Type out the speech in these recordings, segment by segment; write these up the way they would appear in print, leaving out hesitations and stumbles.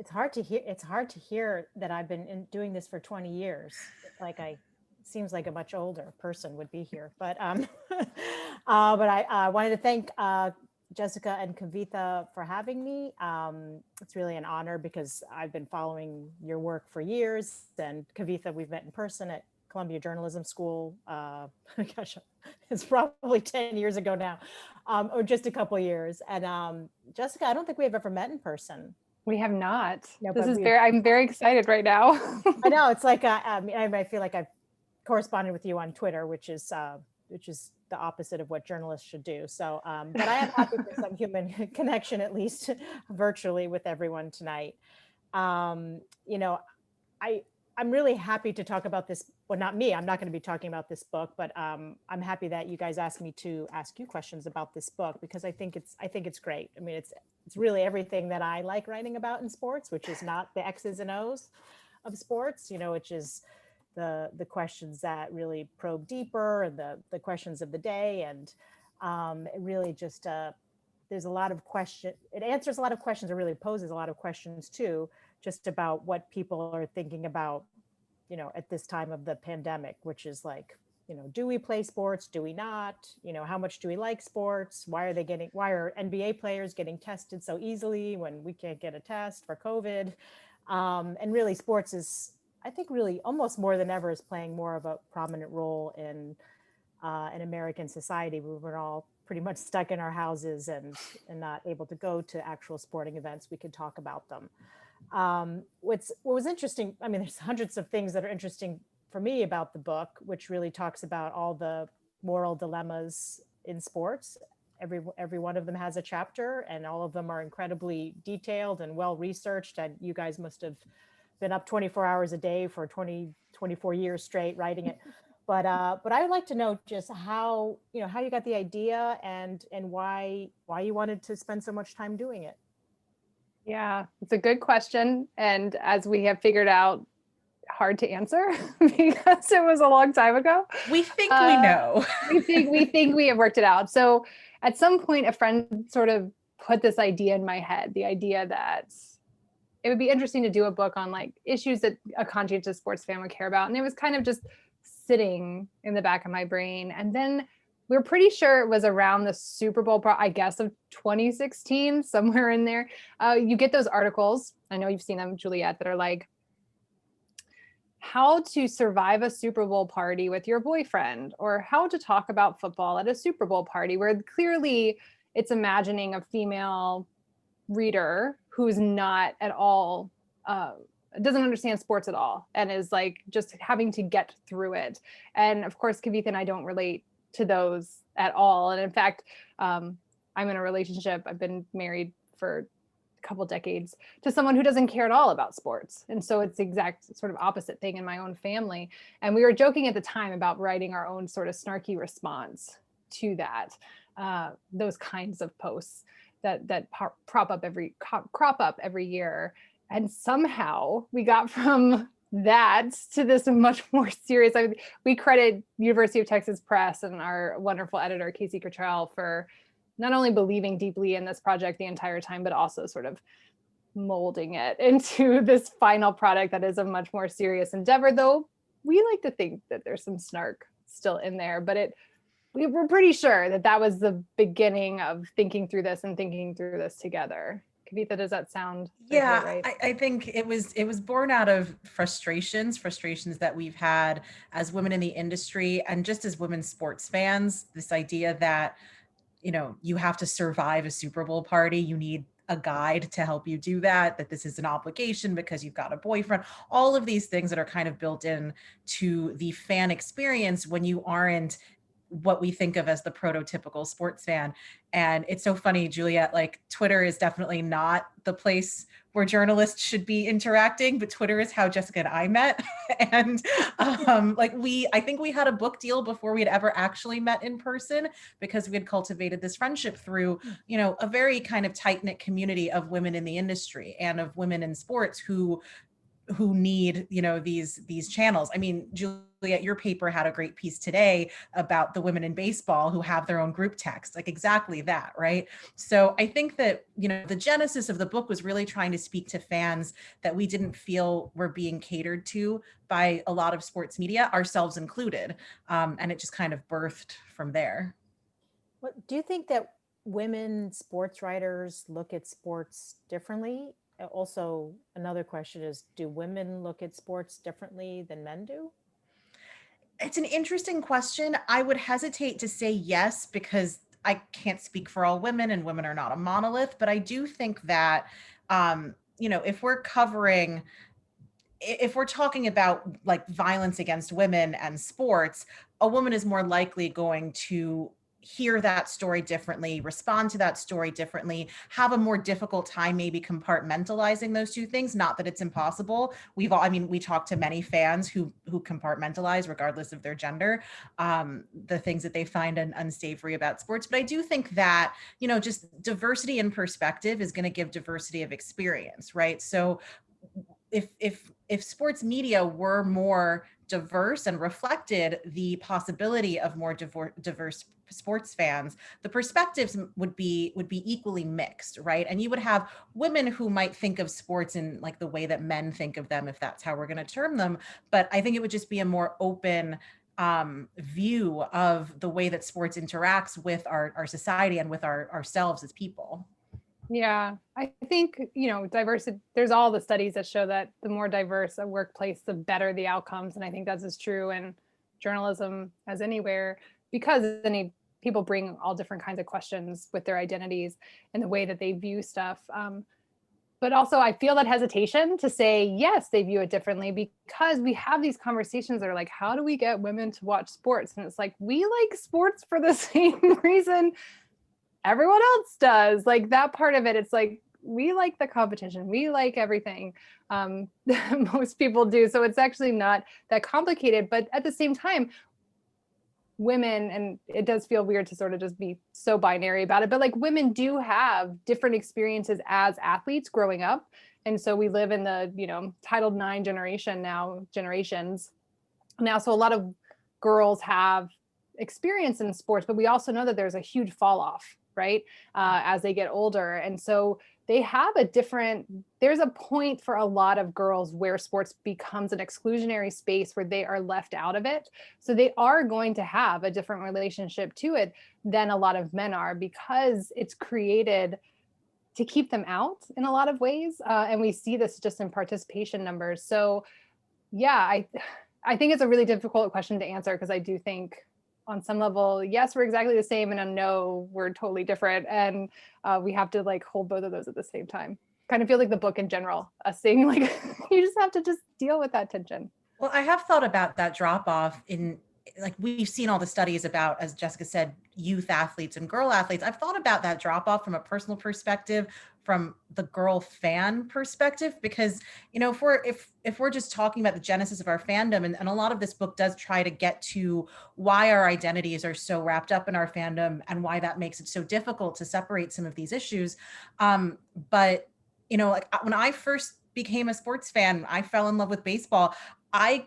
It's hard to hear that I've been doing this for 20 years. Like seems like a much older person would be here, but but I wanted to thank Jessica and Kavitha for having me. It's really an honor because I've been following your work for years, and Kavitha, we've met in person at Columbia Journalism School. Gosh, it's probably 10 years ago now, or just a couple of years. And Jessica, I don't think we have ever met in person. We have not. No, This but is we've, I'm very excited right now. I know it's like, I feel like I've corresponded with you on Twitter, which is the opposite of what journalists should do. So, but I am happy for some human connection, at least virtually, with everyone tonight. You know, I I'm really happy to talk about this. Well, not me. I'm not going to be talking about this book, but I'm happy that you guys asked me to ask you questions about this book because I think it's great. I mean, it's really everything that I like writing about in sports, which is not the X's and O's of sports. You know, which is the questions that really probe deeper and the questions of the day, and it really just there's a lot of question. It answers a lot of questions. It really poses a lot of questions too, just about what people are thinking about, you know, at this time of the pandemic, which is like, you know, do we play sports? Do we not? You know, how much do we like sports? Why are NBA players getting tested so easily when we can't get a test for COVID? And really sports is, I think really almost more than ever is playing more of a prominent role in American society. We were all pretty much stuck in our houses and not able to go to actual sporting events. We could talk about them. What was interesting, I mean, there's hundreds of things that are interesting for me about the book, which really talks about all the moral dilemmas in sports. Every one of them has a chapter, and all of them are incredibly detailed and well researched. And you guys must have been up 24 hours a day for 24 years straight writing it. But I would like to know just how, you know, how you got the idea and why you wanted to spend so much time doing it. Yeah, it's a good question. And as we have figured out, hard to answer because it was a long time ago. We think we know. we think we have worked it out. So at some point, a friend sort of put this idea in my head, the idea that it would be interesting to do a book on like issues that a conscientious sports fan would care about. And it was kind of just sitting in the back of my brain. And then we're pretty sure it was around the Super Bowl, I guess, of 2016, somewhere in there. You get those articles, I know you've seen them, Juliet, that are like, how to survive a Super Bowl party with your boyfriend, or how to talk about football at a Super Bowl party, where clearly it's imagining a female reader who's not at all, doesn't understand sports at all, and is like just having to get through it. And of course, Kavitha and I don't relate to those at all. And in fact, I'm in a relationship, I've been married for a couple decades, to someone who doesn't care at all about sports. And so it's the exact sort of opposite thing in my own family. And we were joking at the time about writing our own sort of snarky response to that, those kinds of posts that crop up every year. And somehow we got from that to this much more serious. We credit University of Texas Press and our wonderful editor, Casey Cottrell, for not only believing deeply in this project the entire time, but also sort of molding it into this final product that is a much more serious endeavor, though we like to think that there's some snark still in there, but we were pretty sure that that was the beginning of thinking through this and thinking through this together. Kavitha, does that sound right? I think it was born out of frustrations that we've had as women in the industry and just as women sports fans. This idea that, you know, you have to survive a Super Bowl party, you need a guide to help you do that this is an obligation because you've got a boyfriend, all of these things that are kind of built in to the fan experience when you aren't what we think of as the prototypical sports fan. And it's so funny, Juliet, like Twitter is definitely not the place where journalists should be interacting, but Twitter is how Jessica and I met. And I think we had a book deal before we had ever actually met in person, because we had cultivated this friendship through, you know, a very kind of tight-knit community of women in the industry and of women in sports who who need, these channels. I mean, Juliet, your paper had a great piece today about the women in baseball who have their own group text, like exactly that, right? So I think that, the genesis of the book was really trying to speak to fans that we didn't feel were being catered to by a lot of sports media, ourselves included. And it just kind of birthed from there. What do you think that women sports writers look at sports differently? Also, another question is, do women look at sports differently than men do? It's an interesting question. I would hesitate to say yes because I can't speak for all women and women are not a monolith, but I do think that if we're covering if we're talking about like violence against women and sports, a woman is more likely going to hear that story differently, respond to that story differently, have a more difficult time maybe compartmentalizing those two things. Not that it's impossible. We talk to many fans who compartmentalize regardless of their gender, the things that they find unsavory about sports. But I do think that, just diversity in perspective is going to give diversity of experience, right? So if sports media were more diverse and reflected the possibility of more diverse sports fans, the perspectives would be equally mixed, right? And you would have women who might think of sports in like the way that men think of them, if that's how we're going to term them. But I think it would just be a more open view of the way that sports interacts with our society and with ourselves as people. Yeah, I think, diversity, there's all the studies that show that the more diverse a workplace, the better the outcomes. And I think that's as true in journalism as anywhere, because people bring all different kinds of questions with their identities and the way that they view stuff. But also, I feel that hesitation to say, yes, they view it differently, because we have these conversations that are like, how do we get women to watch sports? And it's like, we like sports for the same reason everyone else does. Like that part of it, it's like, we like the competition, we like everything. Most people do. So it's actually not that complicated. But at the same time, women, and it does feel weird to sort of just be so binary about it, but like women do have different experiences as athletes growing up. And so we live in the, Title IX generations now. So a lot of girls have experience in sports, but we also know that there's a huge fall off, right? As they get older. And so there's a point for a lot of girls where sports becomes an exclusionary space where they are left out of it. So they are going to have a different relationship to it than a lot of men are, because it's created to keep them out in a lot of ways. And we see this just in participation numbers. So yeah, I think it's a really difficult question to answer, because I do think on some level, yes, we're exactly the same, and a no, we're totally different. And we have to like hold both of those at the same time. Kind of feel like the book in general, us saying like, you just have to just deal with that tension. Well, I have thought about that drop off in, like, we've seen all the studies about, as Jessica said, youth athletes and girl athletes. I've thought about that drop off from a personal perspective, from the girl fan perspective, because, if we're just talking about the genesis of our fandom, and a lot of this book does try to get to why our identities are so wrapped up in our fandom and why that makes it so difficult to separate some of these issues. But, like when I first became a sports fan, I fell in love with baseball. I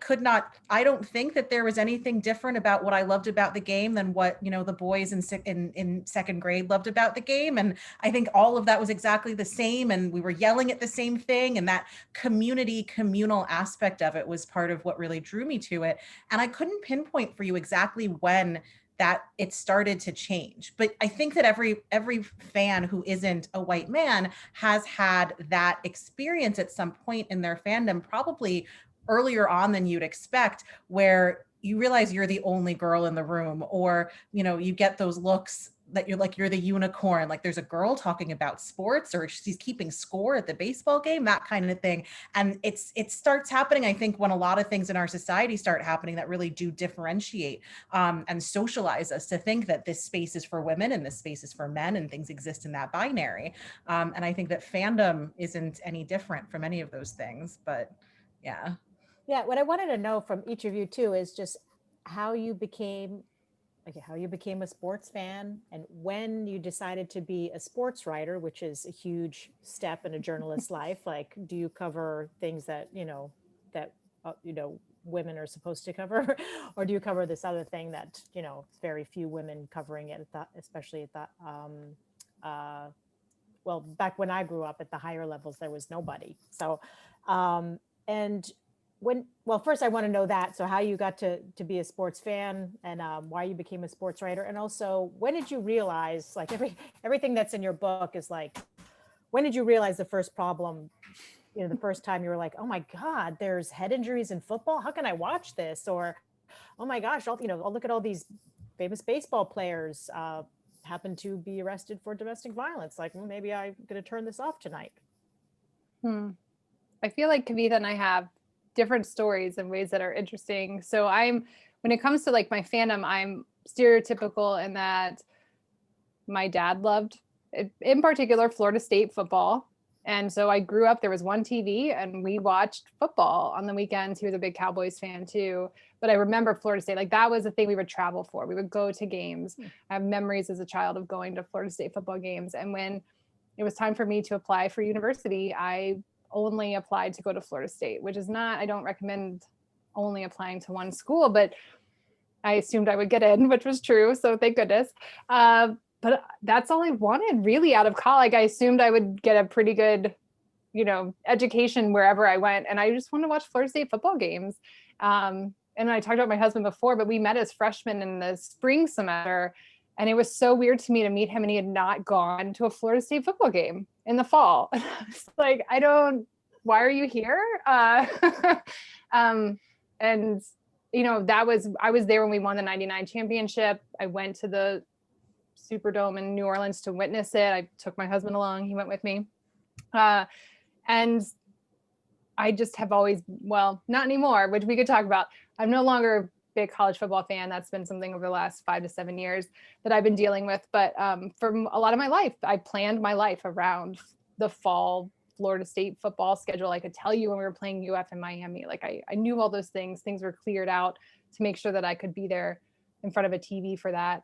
don't think that there was anything different about what I loved about the game than what, the boys in second grade loved about the game. And I think all of that was exactly the same. And we were yelling at the same thing. And that communal aspect of it was part of what really drew me to it. And I couldn't pinpoint for you exactly when that it started to change. But I think that every fan who isn't a white man has had that experience at some point in their fandom, probably earlier on than you'd expect, where you realize you're the only girl in the room, or, you get those looks that you're the unicorn, like there's a girl talking about sports, or she's keeping score at the baseball game, that kind of thing. And it starts happening, I think, when a lot of things in our society start happening that really do differentiate and socialize us to think that this space is for women and this space is for men, and things exist in that binary. And I think that fandom isn't any different from any of those things. But yeah. Yeah, what I wanted to know from each of you too is just how you became okay, how you became a sports fan and when you decided to be a sports writer, which is a huge step in a journalist's life. Like, do you cover things that, that, women are supposed to cover, or do you cover this other thing that, very few women covering it, especially at that, well, back when I grew up at the higher levels, there was nobody. So, and well, first I want to know that. So how you got to be a sports fan and why you became a sports writer. And also when did you realize, like everything that's in your book is like, when did you realize the first problem, the first time you were like, oh my God, there's head injuries in football. How can I watch this? Or, oh my gosh, I'll look at all these famous baseball players happen to be arrested for domestic violence. Like, well, maybe I'm going to turn this off tonight. I feel like Kavitha and I have different stories in ways that are interesting. So when it comes to like my fandom, I'm stereotypical in that my dad loved, in particular, Florida State football. And so I grew up, there was one TV and we watched football on the weekends. He was a big Cowboys fan too. But I remember Florida State, like that was the thing we would travel for. We would go to games. I have memories as a child of going to Florida State football games. And when it was time for me to apply for university, I only applied to go to Florida State, which is not, I don't recommend only applying to one school, but I assumed I would get in, which was true. So thank goodness. But that's all I wanted really out of college. I assumed I would get a pretty good, education wherever I went. And I just wanted to watch Florida State football games. And I talked about my husband before, but we met as freshmen in the spring semester. And it was so weird to me to meet him and he had not gone to a Florida State football game in the fall. And I was like, why are you here? And I was there when we won the 99 championship. I went to the Superdome in New Orleans to witness it. I took my husband along. He went with me. And I just have always, well, not anymore, which we could talk about. I'm no longer a big college football fan. That's been something over the last 5 to 7 years that I've been dealing with. But for a lot of my life, I planned my life around the fall Florida State football schedule. I could tell you when we were playing UF in Miami, like I knew all those things. Things were cleared out to make sure that I could be there in front of a TV for that.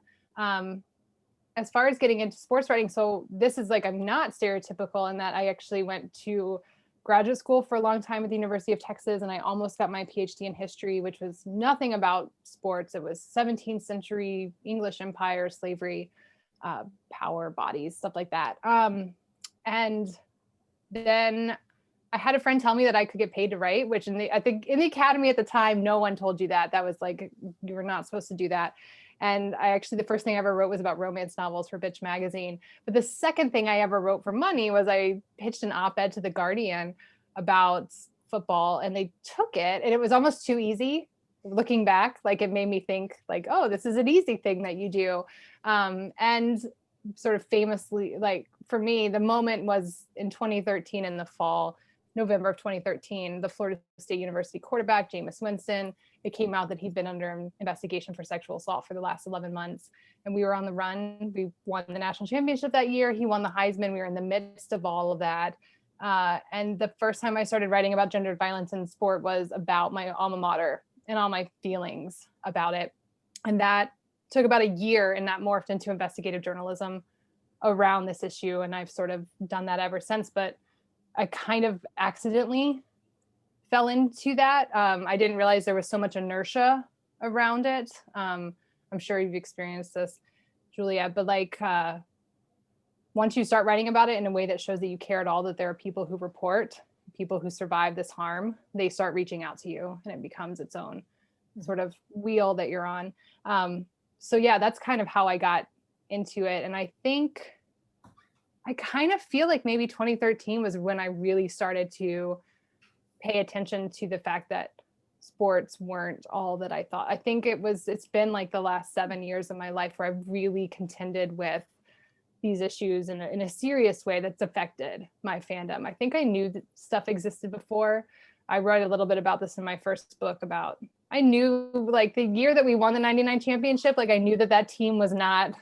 As far as getting into sports writing, so this is like, I'm not stereotypical in that I actually went to graduate school for a long time at the University of Texas, and I almost got my PhD in history, which was nothing about sports. It was 17th century English empire, slavery, power, bodies, stuff like that. And then I had a friend tell me that I could get paid to write, which I think in the academy at the time, no one told you that. That was like, you were not supposed to do that. And the first thing I ever wrote was about romance novels for Bitch magazine. But the second thing I ever wrote for money was I pitched an op-ed to The Guardian about football, and they took it, and it was almost too easy. Looking back, like it made me think like, oh, this is an easy thing that you do. And sort of famously, like for me, the moment was in 2013 in the fall, November of 2013, the Florida State University quarterback, Jameis Winston, it came out that he'd been under investigation for sexual assault for the last 11 months. And we were on the run. We won the national championship that year. He won the Heisman. We were in the midst of all of that. And the first time I started writing about gendered violence in sport was about my alma mater and all my feelings about it. And that took about a year, and that morphed into investigative journalism around this issue. And I've sort of done that ever since, but I kind of accidentally fell into that. I didn't realize there was so much inertia around it. I'm sure you've experienced this, Juliet, but like once you start writing about it in a way that shows that you care at all, that there are people who report, people who survive this harm, they start reaching out to you, and it becomes its own sort of wheel that you're on. So yeah, that's kind of how I got into it. And I think I kind of feel like maybe 2013 was when I really started to pay attention to the fact that sports weren't all that I thought. I think it's been like the last 7 years of my life where I've really contended with these issues in a serious way that's affected my fandom. I think I knew that stuff existed before. I wrote a little bit about this in my first book I knew like the year that we won the 99 championship, like I knew that team was not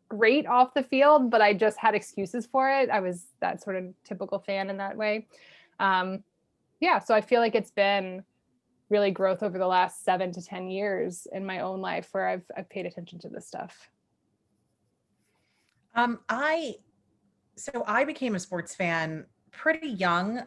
great off the field, but I just had excuses for it. I was that sort of typical fan in that way. So I feel like it's been really growth over the last 7 to 10 years in my own life where I've paid attention to this stuff. I became a sports fan pretty young,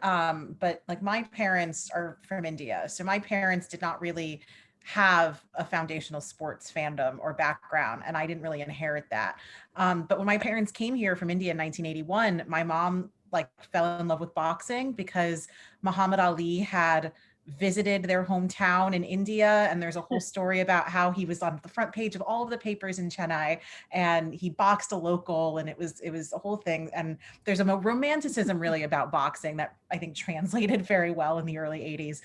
but like my parents are from India, so my parents did not really have a foundational sports fandom or background, and I didn't really inherit that. But when my parents came here from India in 1981, my mom like fell in love with boxing because Muhammad Ali had visited their hometown in India, and there's a whole story about how he was on the front page of all of the papers in Chennai, and he boxed a local, and it was a whole thing. And there's a romanticism really about boxing that I think translated very well in the early 80s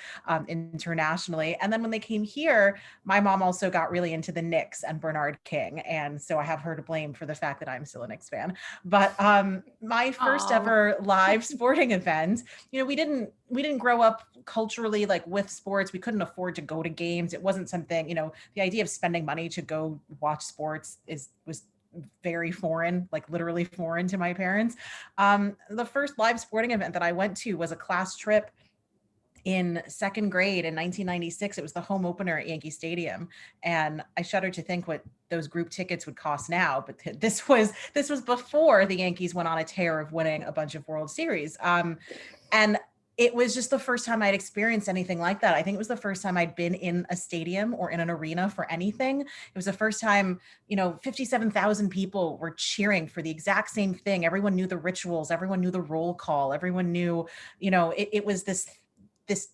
internationally. And then when they came here, my mom also got really into the Knicks and Bernard King, and so I have her to blame for the fact that I'm still a Knicks fan. But my first ever live sporting event, we didn't grow up culturally like with sports. We couldn't afford to go to games. It wasn't something, the idea of spending money to go watch sports was very foreign, like literally foreign to my parents. The first live sporting event that I went to was a class trip in second grade in 1996. It was the home opener at Yankee Stadium, and I shudder to think what those group tickets would cost now. But this was before the Yankees went on a tear of winning a bunch of World Series, and it was just the first time I'd experienced anything like that. I think it was the first time I'd been in a stadium or in an arena for anything. It was the first time, 57,000 people were cheering for the exact same thing. Everyone knew the rituals. Everyone knew the roll call. Everyone knew, it was this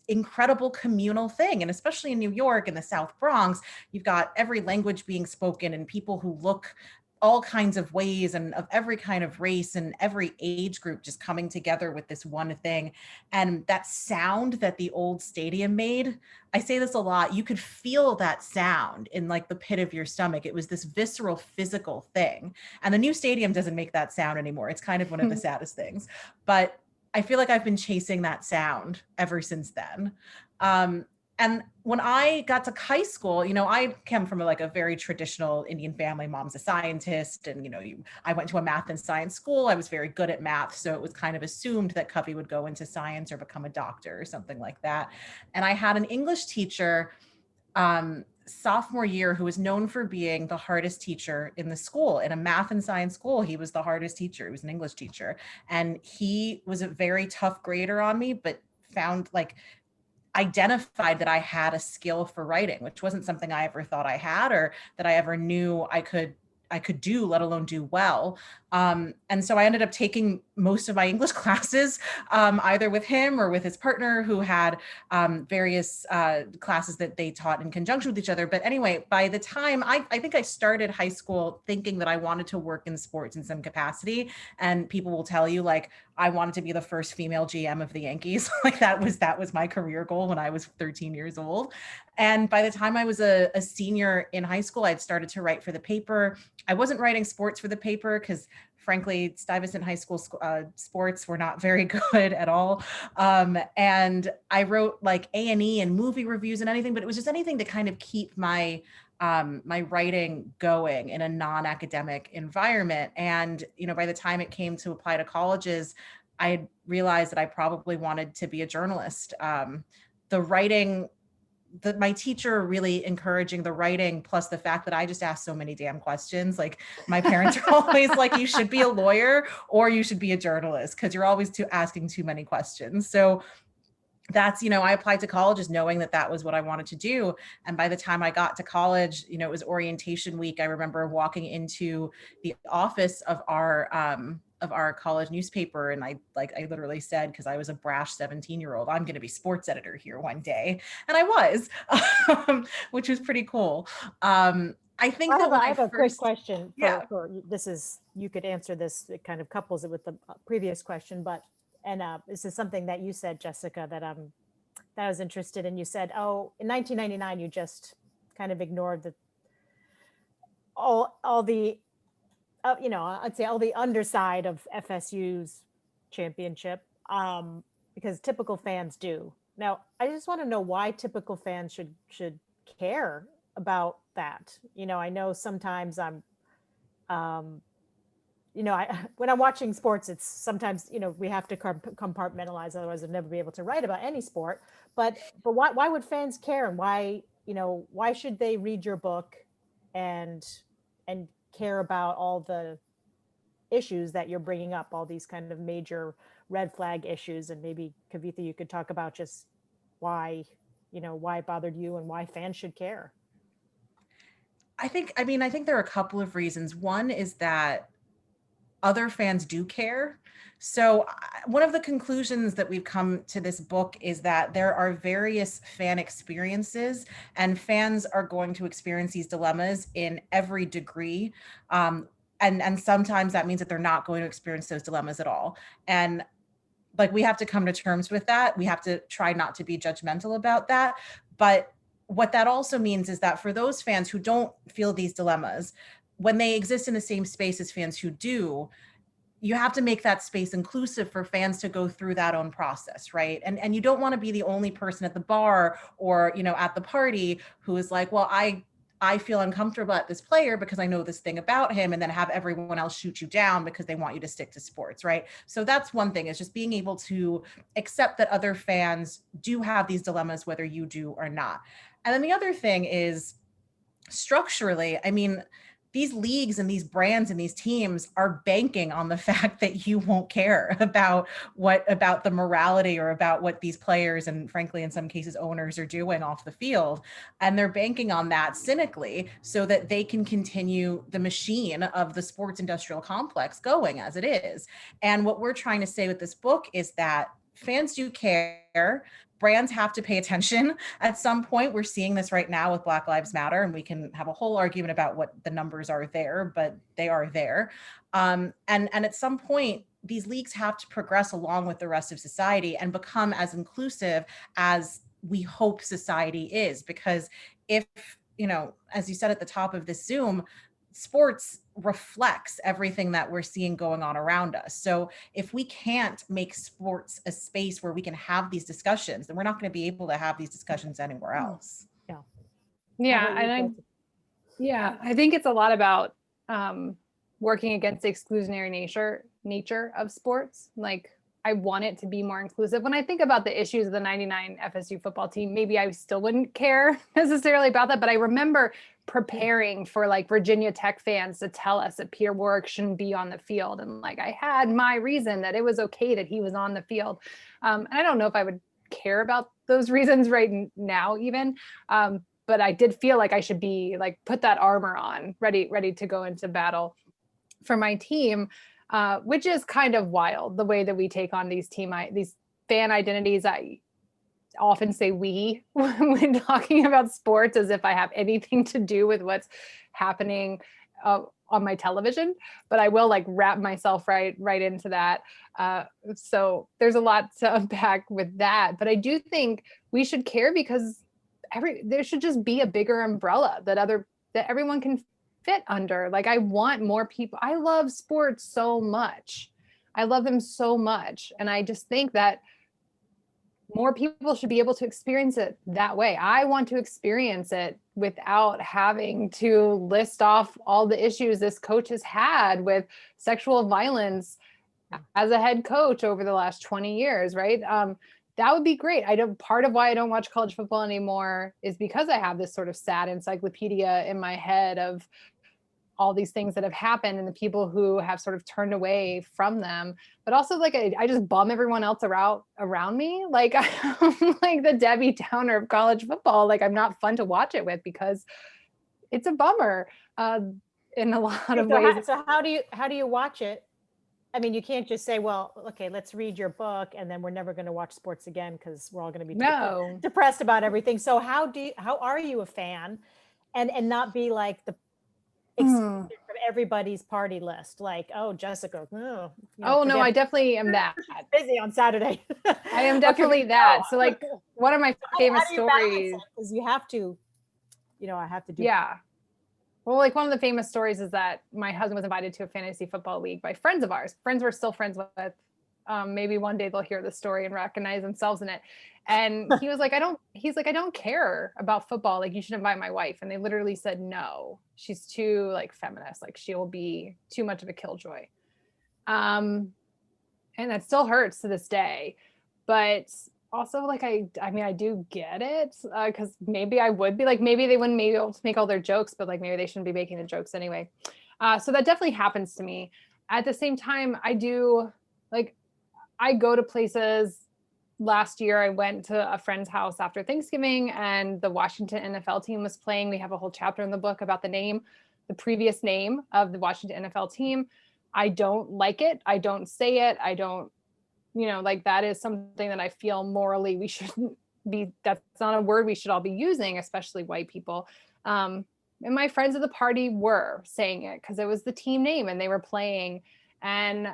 incredible communal thing. And especially in New York and the South Bronx, you've got every language being spoken and people who look all kinds of ways and of every kind of race and every age group just coming together with this one thing. And that sound that the old stadium made, I say this a lot, you could feel that sound in like the pit of your stomach. It was this visceral physical thing. And the new stadium doesn't make that sound anymore. It's kind of one of the saddest things. But I feel like I've been chasing that sound ever since then. And when I got to high school, I came from a very traditional Indian family. Mom's a scientist, and I went to a math and science school. I was very good at math, so it was kind of assumed that Kavi would go into science or become a doctor or something like that. And I had an English teacher sophomore year who was known for being the hardest teacher in the school. In a math and science school, he was the hardest teacher. He was an English teacher, and he was a very tough grader on me, but found identified that I had a skill for writing, which wasn't something I ever thought I had or that I ever knew I could do, let alone do well. And so I ended up taking most of my English classes, either with him or with his partner, who had various classes that they taught in conjunction with each other. But anyway, by the time I think I started high school thinking that I wanted to work in sports in some capacity, and people will tell you I wanted to be the first female GM of the Yankees. That was my career goal when I was 13 years old. And by the time I was a senior in high school, I'd started to write for the paper. I wasn't writing sports for the paper because frankly, Stuyvesant High School sports were not very good at all. And I wrote A&E and movie reviews and anything, but it was just anything to kind of keep my my writing going in a non-academic environment. And, by the time it came to apply to colleges, I realized that I probably wanted to be a journalist. The writing, my teacher really encouraging the writing, plus the fact that I just asked so many damn questions. My parents are always you should be a lawyer or you should be a journalist because you're always asking too many questions. So that's, I applied to colleges knowing that was what I wanted to do. And by the time I got to college, it was orientation week. I remember walking into the office of our college newspaper. And I literally said, because I was a brash 17-year-old, I'm going to be sports editor here one day. And I was, which was pretty cool. I think I have a quick question yeah. for this is, you could answer this, it kind of couples it with the previous question, but this is something that you said, Jessica, that I was interested in. You said, oh, in 1999, you just kind of ignored all the, I'd say all the underside of FSU's championship, because typical fans do. Now, I just want to know why typical fans should care about that. I know sometimes I'm you know, when I'm watching sports, it's sometimes, you know, we have to compartmentalize, otherwise I'd never be able to write about any sport. But why would fans care, and why, you know, why should they read your book and care about all the issues that you're bringing up, all these kind of major red flag issues? And maybe Kavitha, you could talk about just why, you know, why it bothered you and why fans should care. I think there are a couple of reasons. One is that other fans do care. So one of the conclusions that we've come to this book is that there are various fan experiences, and fans are going to experience these dilemmas in every degree. And sometimes that means that they're not going to experience those dilemmas at all. And like, we have to come to terms with that. We have to try not to be judgmental about that. But what that also means is that for those fans who don't feel these dilemmas, when they exist in the same space as fans who do, you have to make that space inclusive for fans to go through that own process, right? And you don't want to be the only person at the bar or, you know, at the party who is like, well, I feel uncomfortable at this player because I know this thing about him, and then have everyone else shoot you down because they want you to stick to sports, right? So that's one thing, is just being able to accept that other fans do have these dilemmas, whether you do or not. And then the other thing is, structurally, I mean, these leagues and these brands and these teams are banking on the fact that you won't care about the morality or about what these players, and frankly, in some cases, owners, are doing off the field. And they're banking on that cynically so that they can continue the machine of the sports industrial complex going as it is. And what we're trying to say with this book is that fans do care. Brands have to pay attention at some point. We're seeing this right now with Black Lives Matter, and we can have a whole argument about what the numbers are there, but they are there. And at some point, these leagues have to progress along with the rest of society and become as inclusive as we hope society is. Because if, you know, as you said at the top of this Zoom, sports reflects everything that we're seeing going on around us. So if we can't make sports a space where we can have these discussions, then we're not going to be able to have these discussions anywhere else. Yeah. Yeah. I think it's a lot about working against the exclusionary nature of sports. Like, I want it to be more inclusive. When I think about the issues of the 99 FSU football team, maybe I still wouldn't care necessarily about that. But I remember preparing for like Virginia Tech fans to tell us that Peter Warwick shouldn't be on the field. And like, I had my reason that it was okay that he was on the field. And I don't know if I would care about those reasons right now even. But I did feel like I should be like, put that armor on, ready to go into battle for my team. Which is kind of wild, the way that we take on these fan identities. I often say we when talking about sports, as if I have anything to do with what's happening on my television, but I will like wrap myself right into that. So there's a lot to unpack with that, but I do think we should care because there should just be a bigger umbrella that everyone can fit under. Like, I want more people. I love sports so much. I love them so much. And I just think that more people should be able to experience it that way. I want to experience it without having to list off all the issues this coach has had with sexual violence as a head coach over the last 20 years, right? That would be great. Part of why I don't watch college football anymore is because I have this sort of sad encyclopedia in my head of all these things that have happened and the people who have sort of turned away from them. But also, like, I just bum everyone else around me. Like, I'm like the Debbie Downer of college football. Like, I'm not fun to watch it with because it's a bummer in a lot of ways. So how do you watch it? I mean, you can't just say, well, okay, let's read your book and then we're never going to watch sports again because we're all going to be depressed about everything. So how are you a fan and not be like the excluded from everybody's party list? Like, oh, Jessica. No, I definitely am that. Busy on Saturday. I am definitely that. So like one of my famous stories. Because you have to, I have to do. Yeah. Well, like one of the famous stories is that my husband was invited to a fantasy football league by friends of ours. Friends we're still friends with. Maybe one day they'll hear the story and recognize themselves in it. And he was like, I don't care about football. Like, you should invite my wife. And they literally said, no, she's too like feminist. Like, she will be too much of a killjoy. And that still hurts to this day. But also, like, I mean, I do get it, because maybe I would be like, maybe they wouldn't be able to make all their jokes, but like maybe they shouldn't be making the jokes anyway. So that definitely happens to me. At the same time, I do, like, I go to places. Last year, I went to a friend's house after Thanksgiving, and the Washington NFL team was playing. We have a whole chapter in the book about the previous name of the Washington NFL team. I don't like it. I don't say it. I don't, like, that is something that I feel morally we shouldn't be, that's not a word we should all be using, especially white people. And my friends at the party were saying it because it was the team name and they were playing. And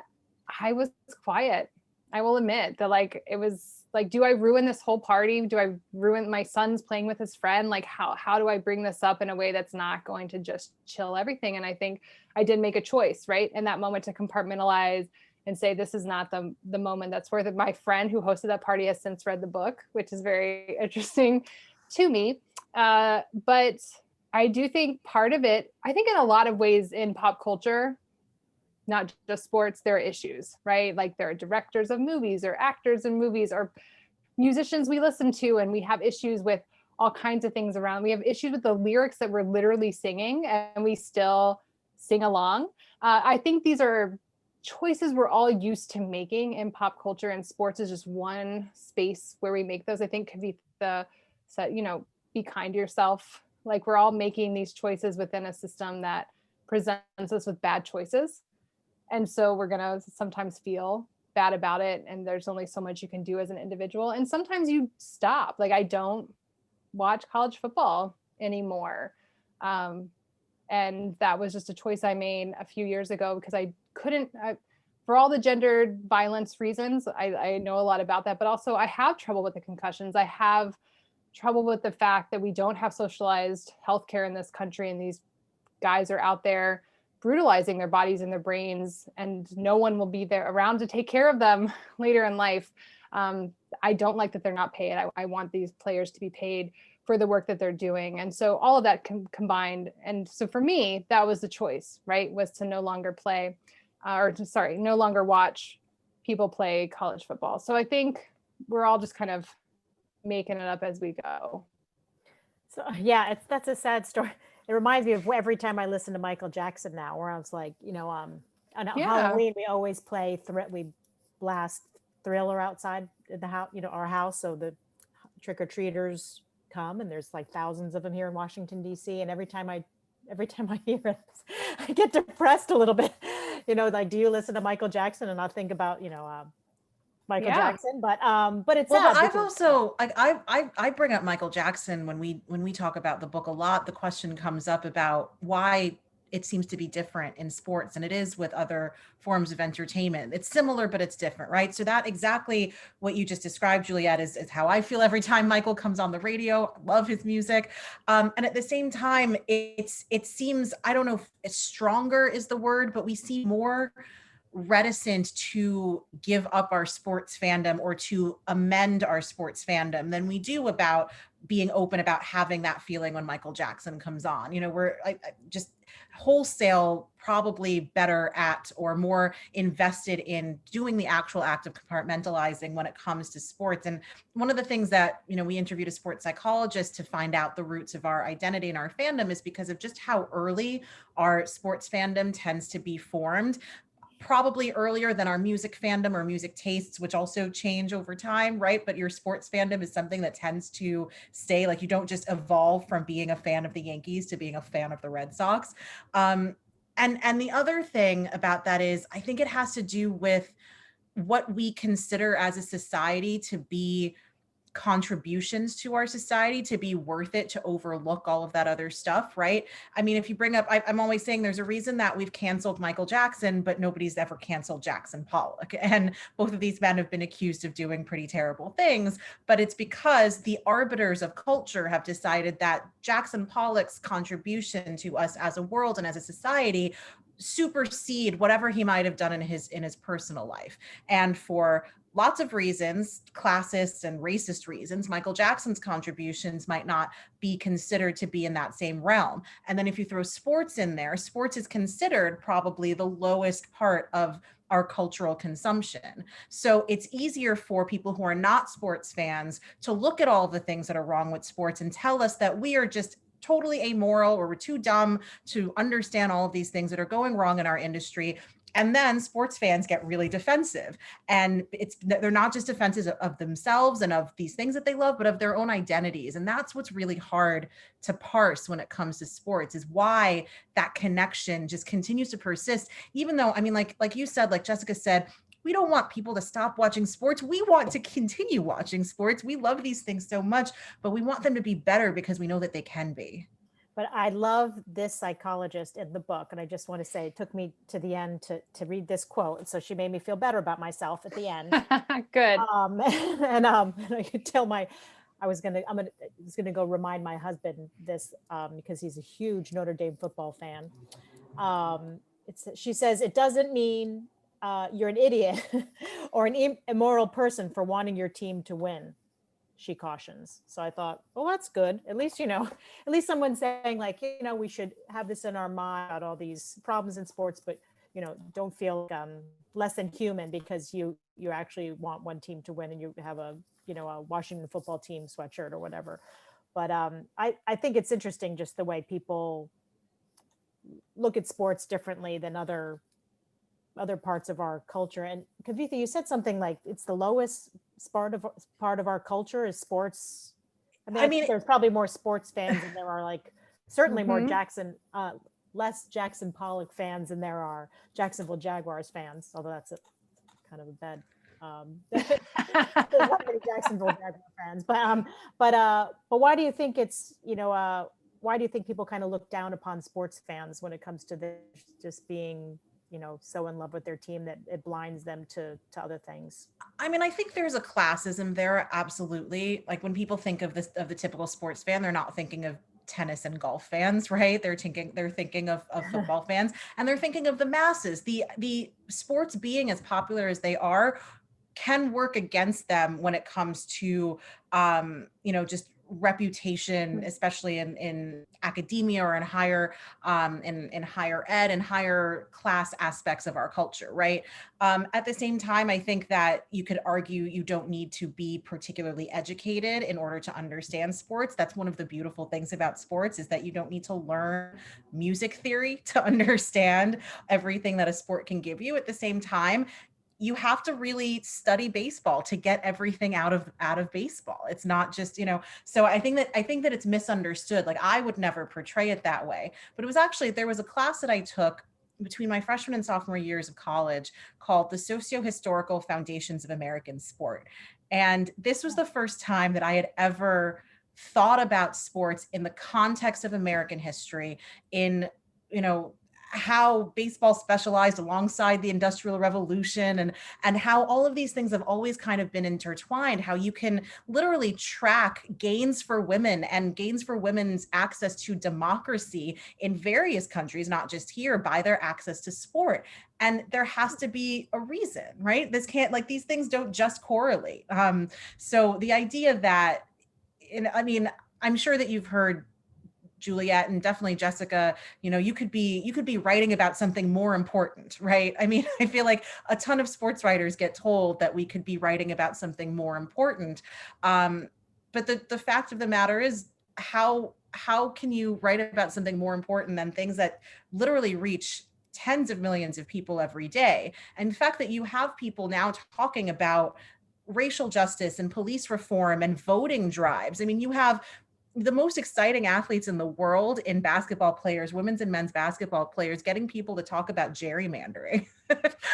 I was quiet. I will admit that, like, it was like, do I ruin this whole party? Do I ruin my son's playing with his friend? Like, how do I bring this up in a way that's not going to just chill everything? And I think I did make a choice, right, in that moment, to compartmentalize and say, this is not the moment that's worth it. My friend who hosted that party has since read the book, which is very interesting to me. But I do think part of it, I think in a lot of ways in pop culture, not just sports, there are issues, right? Like, there are directors of movies or actors in movies or musicians we listen to, and we have issues with all kinds of things around. We have issues with the lyrics that we're literally singing and we still sing along. I think these are choices we're all used to making in pop culture, and sports is just one space where we make those. I think Kavitha said, be kind to yourself. Like, we're all making these choices within a system that presents us with bad choices. And so we're going to sometimes feel bad about it. And there's only so much you can do as an individual. And sometimes you stop. Like, I don't watch college football anymore. And that was just a choice I made a few years ago because I couldn't, for all the gendered violence reasons, I know a lot about that, but also I have trouble with the concussions. I have trouble with the fact that we don't have socialized healthcare in this country, and these guys are out there brutalizing their bodies and their brains, and no one will be there around to take care of them later in life. I don't like that they're not paid. I want these players to be paid for the work that they're doing. And so all of that combined. And so for me, that was the choice, right? Was to no longer play, no longer watch people play college football. So I think we're all just kind of making it up as we go. So yeah, that's a sad story. It reminds me of every time I listen to Michael Jackson now, where I was like, on Halloween we always play we blast Thriller outside the house, our house, so the trick or treaters come, and there's like thousands of them here in Washington D.C. And every time I hear it, I get depressed a little bit. Like, do you listen to Michael Jackson? And I'll think about Michael Jackson, but it's sad. But I've also like I bring up Michael Jackson when we talk about the book a lot. The question comes up about why it seems to be different in sports than it is with other forms of entertainment. It's similar, but it's different, right? So that exactly what you just described, Juliet, is how I feel every time Michael comes on the radio. I love his music. And at the same time, it seems, I don't know if stronger is the word, but we see more reticent to give up our sports fandom or to amend our sports fandom than we do about being open about having that feeling when Michael Jackson comes on. We're just wholesale probably better at or more invested in doing the actual act of compartmentalizing when it comes to sports. And one of the things that, we interviewed a sports psychologist to find out the roots of our identity and our fandom is because of just how early our sports fandom tends to be formed. Probably earlier than our music fandom or music tastes, which also change over time, right? But your sports fandom is something that tends to stay. Like, you don't just evolve from being a fan of the Yankees to being a fan of the Red Sox. And the other thing about that is, I think it has to do with what we consider as a society to be contributions to our society, to be worth it to overlook all of that other stuff, right? I mean, if you bring up, I'm always saying there's a reason that we've canceled Michael Jackson, but nobody's ever canceled Jackson Pollock. And both of these men have been accused of doing pretty terrible things, but it's because the arbiters of culture have decided that Jackson Pollock's contribution to us as a world and as a society supersede whatever he might have done in his personal life. And for lots of reasons, classist and racist reasons, Michael Jackson's contributions might not be considered to be in that same realm. And then if you throw sports in there, sports is considered probably the lowest part of our cultural consumption. So it's easier for people who are not sports fans to look at all the things that are wrong with sports and tell us that we are just totally amoral or we're too dumb to understand all of these things that are going wrong in our industry. And then sports fans get really defensive, and they're not just defenses of themselves and of these things that they love, but of their own identities. And that's what's really hard to parse when it comes to sports, is why that connection just continues to persist. Even though, I mean, like you said, like Jessica said, we don't want people to stop watching sports. We want to continue watching sports. We love these things so much, but we want them to be better because we know that they can be. But I love this psychologist in the book. And I just want to say, it took me to the end to read this quote. And so she made me feel better about myself at the end. Good. And I could tell I was gonna go remind my husband this because he's a huge Notre Dame football fan. She says, it doesn't mean you're an idiot or an immoral person for wanting your team to win, she cautions. So I thought, well, that's good. At least, at least someone's saying, like, we should have this in our mind about all these problems in sports, but, don't feel less than human because you actually want one team to win and you have a Washington football team sweatshirt or whatever. But I think it's interesting just the way people look at sports differently than other parts of our culture. And Kavitha, you said something like it's the lowest part of our culture is sports. I mean, there's probably more sports fans than there are, like, certainly more less Jackson Pollock fans than there are Jacksonville Jaguars fans, although that's kind of a bad there's not many Jacksonville Jaguar fans. But why do you think it's why do you think people kind of look down upon sports fans when it comes to this just being so in love with their team that it blinds them to other things? I mean, I think there's a classism there. Absolutely. Like, when people think of the typical sports fan, they're not thinking of tennis and golf fans, right? They're thinking of football fans, and they're thinking of the masses. The sports being as popular as they are can work against them when it comes to just reputation, especially in academia or in higher in higher ed and higher class aspects of our culture, right? At the same time, I think that you could argue you don't need to be particularly educated in order to understand sports. That's one of the beautiful things about sports, is that you don't need to learn music theory to understand everything that a sport can give you. At the same time, you have to really study baseball to get everything out of baseball. It's not just, so I think that it's misunderstood. Like, I would never portray it that way, but it was actually, there was a class that I took between my freshman and sophomore years of college called The Socio-Historical Foundations of American Sport. And this was the first time that I had ever thought about sports in the context of American history, in, how baseball specialized alongside the Industrial Revolution, and how all of these things have always kind of been intertwined, how you can literally track gains for women and gains for women's access to democracy in various countries, not just here, by their access to sport. And there has to be a reason, right? This can't, like, these things don't just correlate. So the idea that, I mean, I'm sure that you've heard, Juliet, and definitely Jessica, you could be writing about something more important, right? I mean, I feel like a ton of sports writers get told that we could be writing about something more important. But the fact of the matter is, how can you write about something more important than things that literally reach tens of millions of people every day? And the fact that you have people now talking about racial justice and police reform and voting drives. I mean, you have the most exciting athletes in the world in basketball players, women's and men's basketball players, getting people to talk about gerrymandering,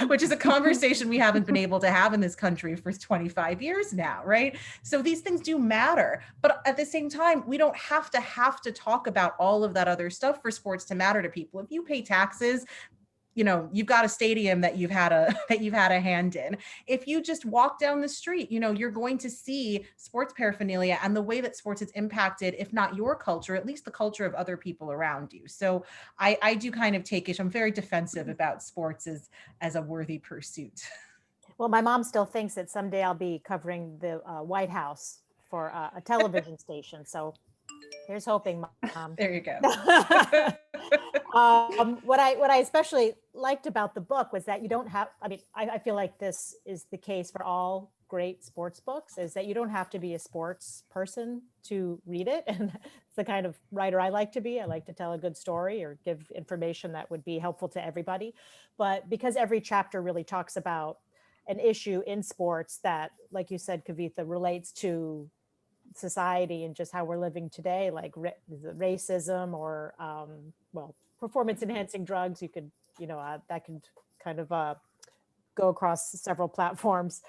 which is a conversation we haven't been able to have in this country for 25 years now, right? So these things do matter. But at the same time, we don't have to talk about all of that other stuff for sports to matter to people. If you pay taxes, you've got a stadium that you've had a hand in. If you just walk down the street, you're going to see sports paraphernalia and the way that sports has impacted, if not your culture, at least the culture of other people around you. So I do kind of take it. I'm very defensive about sports as a worthy pursuit. Well, my mom still thinks that someday I'll be covering the White House for a television station. So here's hoping, Mom. There you go. What I especially liked about the book was that you don't have, I mean, I feel like this is the case for all great sports books, is that you don't have to be a sports person to read it. And it's the kind of writer I like to be. I like to tell a good story or give information that would be helpful to everybody. But because every chapter really talks about an issue in sports that, like you said, Kavitha, relates to society and just how we're living today, like racism or, well, performance enhancing drugs, you could, that could kind of go across several platforms,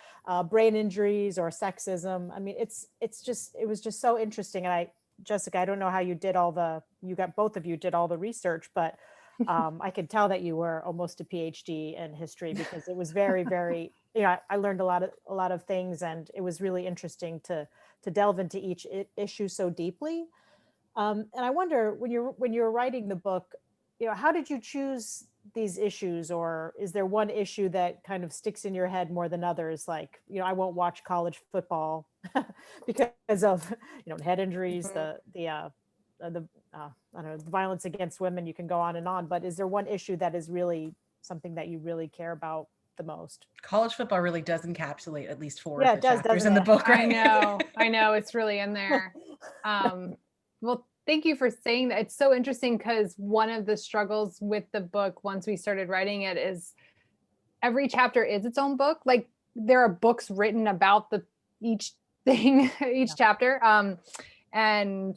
brain injuries or sexism. I mean, it was just so interesting. And Jessica, I don't know how you did both of you did all the research, but I could tell that you were almost a PhD in history, because it was very, very, I learned a lot of things, and it was really interesting to delve into each issue so deeply. And I wonder, when you're writing the book, how did you choose these issues, or is there one issue that kind of sticks in your head more than others? Like, I won't watch college football because of, head injuries, the I don't know, the violence against women. You can go on and on, but is there one issue that is really something that you really care about the most? College football really does encapsulate at least four Yeah, of it the does, chapters doesn't in the it? book, right? I know, it's really in there. Well, thank you for saying that. It's so interesting, because one of the struggles with the book, once we started writing it, is every chapter is its own book. Like, there are books written about each thing, each Yeah. chapter. And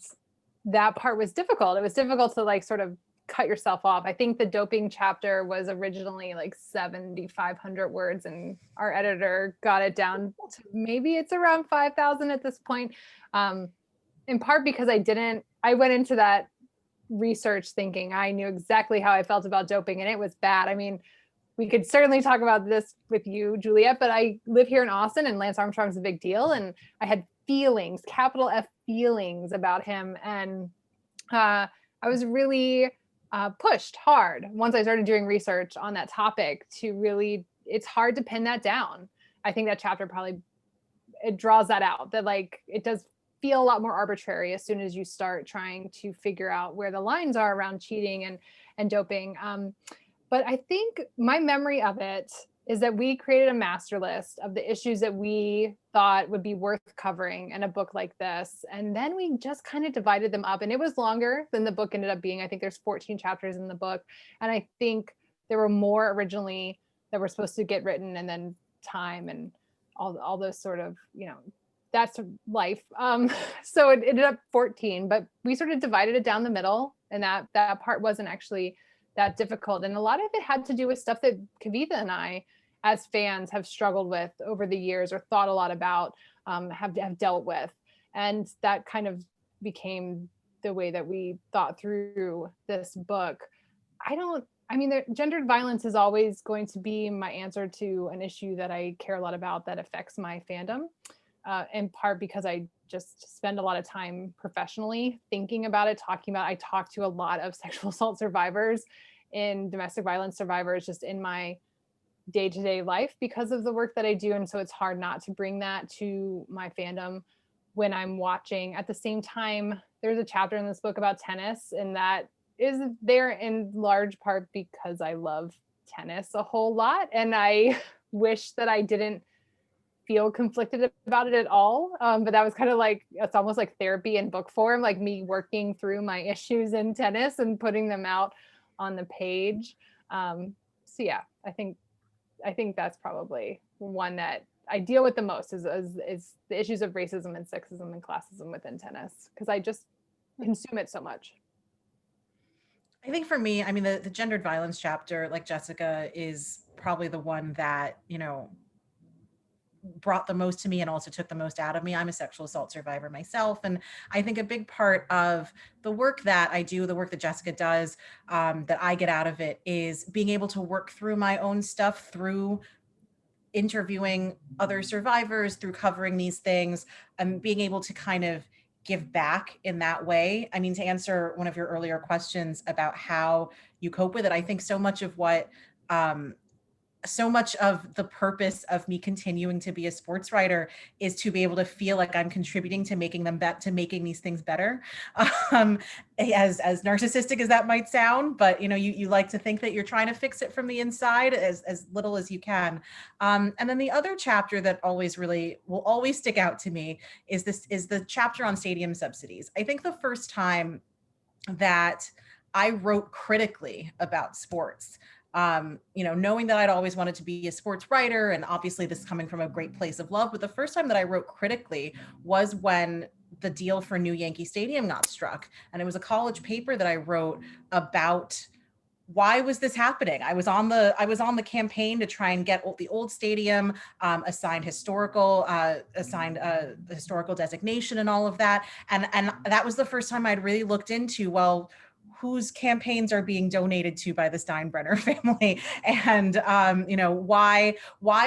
that part was difficult. It was difficult to like sort of cut yourself off. I think the doping chapter was originally like 7,500 words, and our editor got it down to maybe it's around 5,000 at this point. In part because I went into that research thinking I knew exactly how I felt about doping, and it was bad. I mean, we could certainly talk about this with you, Juliet, but I live here in Austin, and Lance Armstrong's a big deal. And I had feelings, capital F feelings about him. And I was really pushed hard once I started doing research on that topic to really, it's hard to pin that down. I think that chapter probably, it draws that out, that like, it does feel a lot more arbitrary as soon as you start trying to figure out where the lines are around cheating and doping. But I think my memory of it is that we created a master list of the issues that we thought would be worth covering in a book like this. And then we just kind of divided them up, and it was longer than the book ended up being. I think there's 14 chapters in the book. And I think there were more originally that were supposed to get written, and then time and all those sort of, that's life. So it ended up 14, but we sort of divided it down the middle, and that part wasn't actually that difficult. And a lot of it had to do with stuff that Kavitha and I, as fans, have struggled with over the years, or thought a lot about, have dealt with. And that kind of became the way that we thought through this book. Gendered violence is always going to be my answer to an issue that I care a lot about, that affects my fandom, in part because I just spend a lot of time professionally thinking about it, talking about it. I talk to a lot of sexual assault survivors and domestic violence survivors just in my day-to-day life because of the work that I do. And so it's hard not to bring that to my fandom when I'm watching. At the same time, there's a chapter in this book about tennis, and that is there in large part because I love tennis a whole lot. And I wish that I didn't feel conflicted about it at all. But that was kind of like, it's almost like therapy in book form, like me working through my issues in tennis and putting them out on the page. So yeah, I think that's probably one that I deal with the most is the issues of racism and sexism and classism within tennis, because I just consume it so much. I think for me, I mean, the gendered violence chapter, like Jessica, is probably the one that, brought the most to me and also took the most out of me. I'm a sexual assault survivor myself. And I think a big part of the work that I do, the work that Jessica does, that I get out of it, is being able to work through my own stuff, through interviewing other survivors, through covering these things, and being able to kind of give back in that way. I mean, to answer one of your earlier questions about how you cope with it, I think so much of what so much of the purpose of me continuing to be a sports writer is to be able to feel like I'm contributing to making them to making these things better. Um, as narcissistic as that might sound, but you like to think that you're trying to fix it from the inside as little as you can. And then the other chapter that will always stick out to me is the chapter on stadium subsidies. I think the first time that I wrote critically about sports, knowing that I'd always wanted to be a sports writer, and obviously this coming from a great place of love, but the first time that I wrote critically was when the deal for new Yankee Stadium got struck. And it was a college paper that I wrote about why was this happening. I was on the campaign to try and get the old stadium assigned historical designation and all of that. And that was the first time I'd really looked into, well, whose campaigns are being donated to by the Steinbrenner family, and why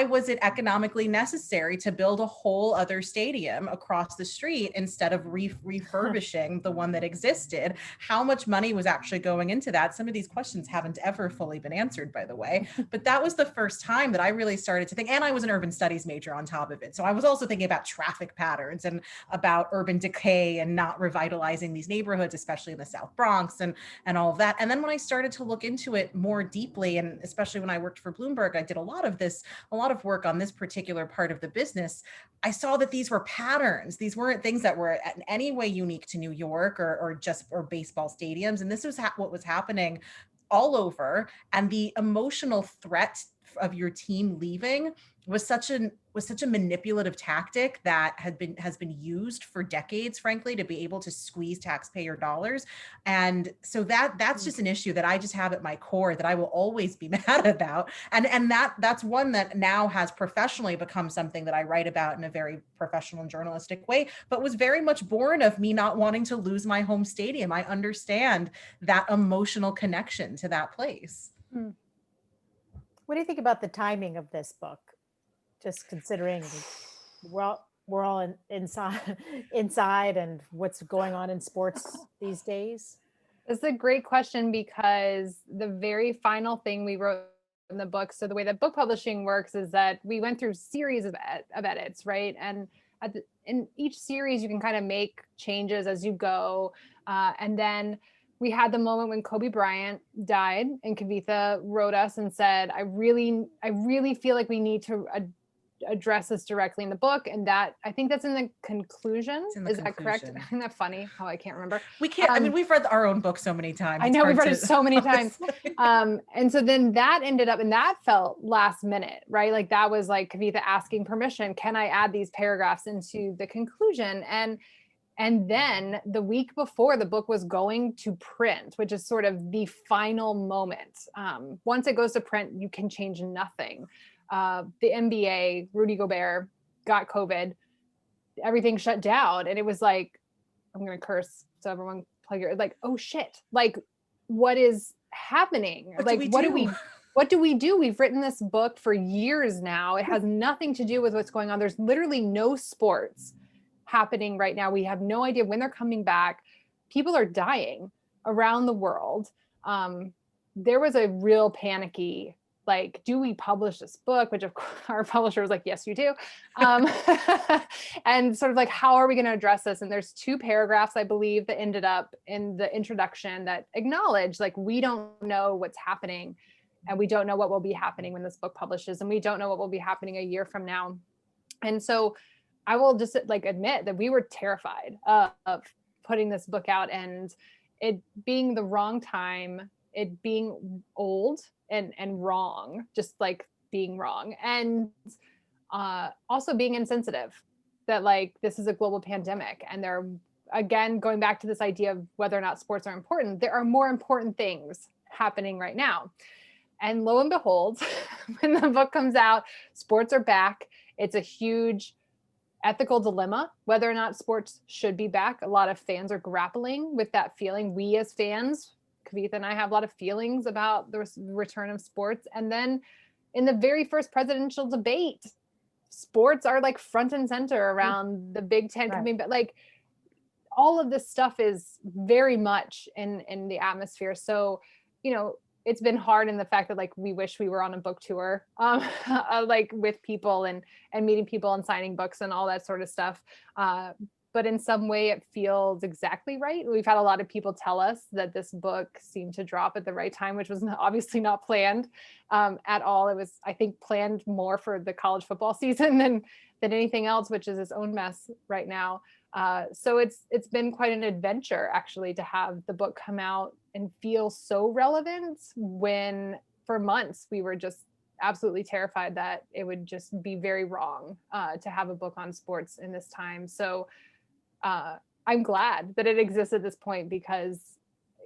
was it economically necessary to build a whole other stadium across the street instead of refurbishing the one that existed? How much money was actually going into that? Some of these questions haven't ever fully been answered, by the way, but that was the first time that I really started to think, and I was an urban studies major on top of it, so I was also thinking about traffic patterns and about urban decay and not revitalizing these neighborhoods, especially in the South Bronx, and all of that. And then when I started to look into it more deeply, and especially when I worked for Bloomberg, I did a lot of work on this particular part of the business. I saw that these were patterns. These weren't things that were in any way unique to New York or baseball stadiums. And this was what was happening all over. And the emotional threat of your team leaving was such a manipulative tactic that has been used for decades, frankly, to be able to squeeze taxpayer dollars. And so that's just an issue that I just have at my core that I will always be mad about. And that's one that now has professionally become something that I write about in a very professional and journalistic way, but was very much born of me not wanting to lose my home stadium. I understand that emotional connection to that place. What do you think about the timing of this book? Just considering we're all inside and what's going on in sports these days. It's a great question, because the very final thing we wrote in the book, so the way that book publishing works is that we went through series of edits, right? And in each series, you can kind of make changes as you go. And then we had the moment when Kobe Bryant died, and Kavitha wrote us and said, I really feel like we need to address this directly in the book. And that, I think that's in the conclusion. Is that correct? Isn't that funny how I can't remember? We can't, I mean, we've read our own book so many times. I know, we've read it so many times. And so then that ended up, and that felt last minute, right? Like that was like Kavitha asking permission, can I add these paragraphs into the conclusion? And then the week before the book was going to print, which is sort of the final moment. Once it goes to print, you can change nothing. The NBA, Rudy Gobert, got COVID, everything shut down. And it was like, I'm going to curse, so everyone plug your, like, oh shit, like what is happening? What do we do? We've written this book for years now. It has nothing to do with what's going on. There's literally no sports happening right now. We have no idea when they're coming back. People are dying around the world. There was a real panicky, like, do we publish this book? Which of course our publisher was like, yes, you do. And sort of like, how are we going to address this? And there's 2 paragraphs, I believe, that ended up in the introduction that acknowledge, like, we don't know what's happening, and we don't know what will be happening when this book publishes, and we don't know what will be happening a year from now. And so I will just like admit that we were terrified of putting this book out, and it being the wrong time, it being old and wrong, just like being wrong, and also being insensitive that like this is a global pandemic, and there, again, going back to this idea of whether or not sports are important, there are more important things happening right now. And lo and behold, when the book comes out, sports are back. It's a huge ethical dilemma, whether or not sports should be back. A lot of fans are grappling with that feeling. We as fans, Kavitha and I, have a lot of feelings about the return of sports. And then in the very first presidential debate, sports are like front and center around the Big Ten coming back. Like all of this stuff is very much in the atmosphere. So, you know, it's been hard in the fact that like we wish we were on a book tour, like with people and meeting people and signing books and all that sort of stuff. But in some way it feels exactly right. We've had a lot of people tell us that this book seemed to drop at the right time, which was obviously not planned at all. It was, I think, planned more for the college football season than anything else, which is its own mess right now. So it's been quite an adventure actually to have the book come out and feel so relevant when for months we were just absolutely terrified that it would just be very wrong to have a book on sports in this time. So I'm glad that it exists at this point, because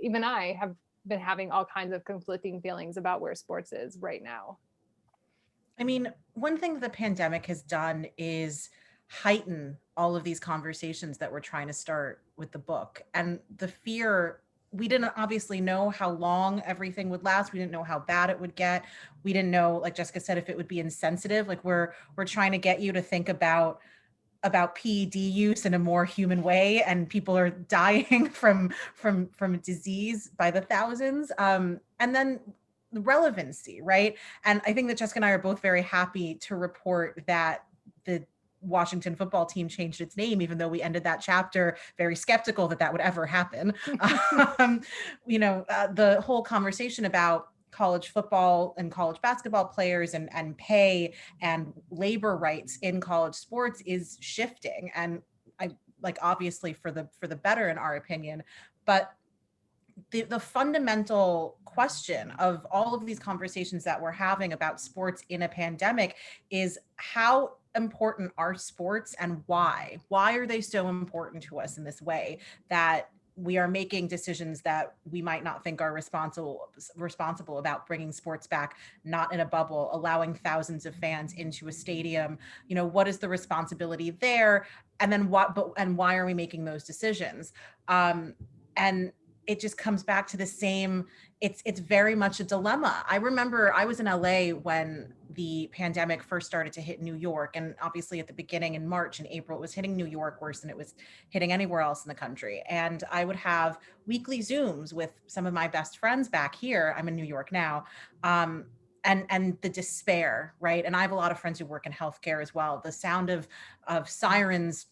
even I have been having all kinds of conflicting feelings about where sports is right now. I mean, one thing that the pandemic has done is heighten all of these conversations that we're trying to start with the book. And the fear, we didn't obviously know how long everything would last. We didn't know how bad it would get. We didn't know, like Jessica said, if it would be insensitive. Like we're trying to get you to think about PED use in a more human way, and people are dying from disease by the thousands. And then the relevancy, right? And I think that Jessica and I are both very happy to report that the Washington football team changed its name, even though we ended that chapter very skeptical that would ever happen. The whole conversation about college football and college basketball players and pay and labor rights in college sports is shifting, and I like obviously for the better in our opinion. But the fundamental question of all of these conversations that we're having about sports in a pandemic is how important are sports, and why are they so important to us in this way that we are making decisions that we might not think are responsible about bringing sports back, not in a bubble, allowing thousands of fans into a stadium. What is the responsibility there? And then why are we making those decisions? And it just comes back to the same, it's very much a dilemma. I remember I was in LA when the pandemic first started to hit New York. And obviously at the beginning in March and April, it was hitting New York worse than it was hitting anywhere else in the country. And I would have weekly Zooms with some of my best friends back here. I'm in New York now. And the despair, right? And I have a lot of friends who work in healthcare as well. The sound of sirens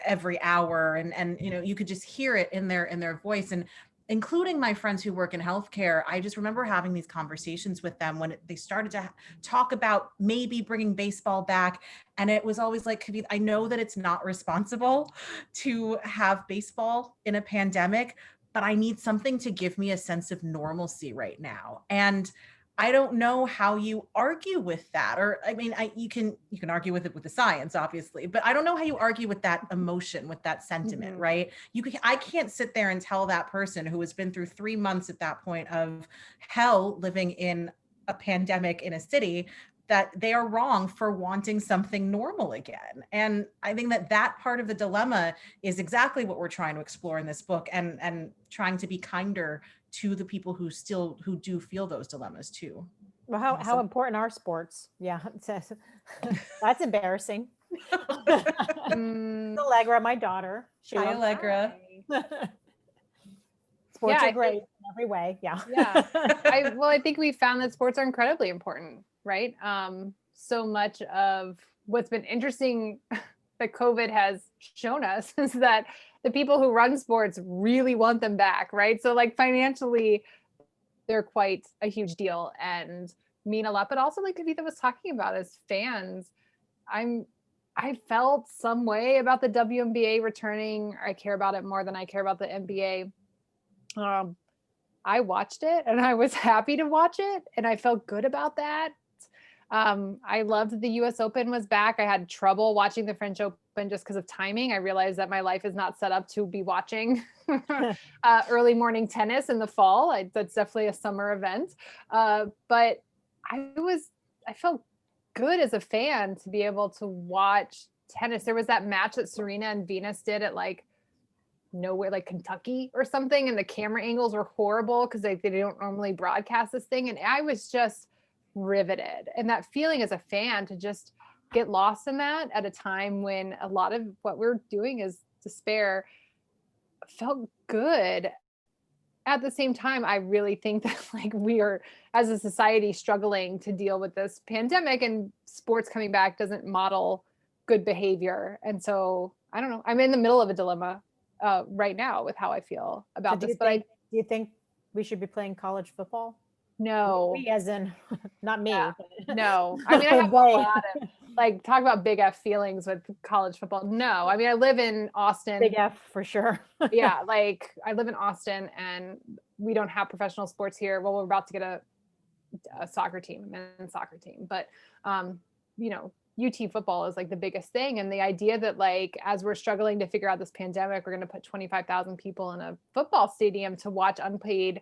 every hour, and you could just hear it in their voice. And including my friends who work in healthcare, I just remember having these conversations with them when they started to talk about maybe bringing baseball back. And it was always like, Kavitha, I know that it's not responsible to have baseball in a pandemic, but I need something to give me a sense of normalcy right now. And I don't know how you argue with that. Or, I mean, you can argue with it with the science, obviously, but I don't know how you argue with that emotion, with that sentiment, mm-hmm. right? I can't sit there and tell that person who has been through 3 months at that point of hell living in a pandemic in a city that they are wrong for wanting something normal again. And I think that part of the dilemma is exactly what we're trying to explore in this book, and trying to be kinder to the people who do feel those dilemmas too. Well, how important are sports? Yeah, that's embarrassing. Allegra, my daughter. Hi, Allegra. Sports are great in every way. Yeah. Yeah. I think we found that sports are incredibly important, right? So much of what's been interesting that COVID has shown us is that the people who run sports really want them back, right? So like financially, they're quite a huge deal and mean a lot. But also, like Kavitha was talking about, as fans, I felt some way about the WNBA returning. I care about it more than I care about the NBA. I watched it and I was happy to watch it, and I felt good about that. I loved that the US Open was back. I had trouble watching the French Open just because of timing. I realized that my life is not set up to be watching early morning tennis in the fall. That's definitely a summer event. But I felt good as a fan to be able to watch tennis. There was that match that Serena and Venus did at like nowhere, like Kentucky or something, and the camera angles were horrible because they don't normally broadcast this thing. And I was just riveted. And that feeling as a fan to just get lost in that at a time when a lot of what we're doing is despair felt good. at the same time, I really think that like we are as a society struggling to deal with this pandemic, and sports coming back doesn't model good behavior. And so I don't know, I'm in the middle of a dilemma right now with how I feel So about this, but I do you think we should be playing college football? no. We as in, not me. No, I mean, I have a They. lot of like talk about big F feelings with college football. No, I mean, I live in Austin. Big F for sure. Yeah, like I live in Austin and we don't have professional sports here. Well, we're about to get a soccer team, a men's soccer team, but you know, UT football is like the biggest thing. And the idea that like, as we're struggling to figure out this pandemic, we're going to put 25,000 people in a football stadium to watch unpaid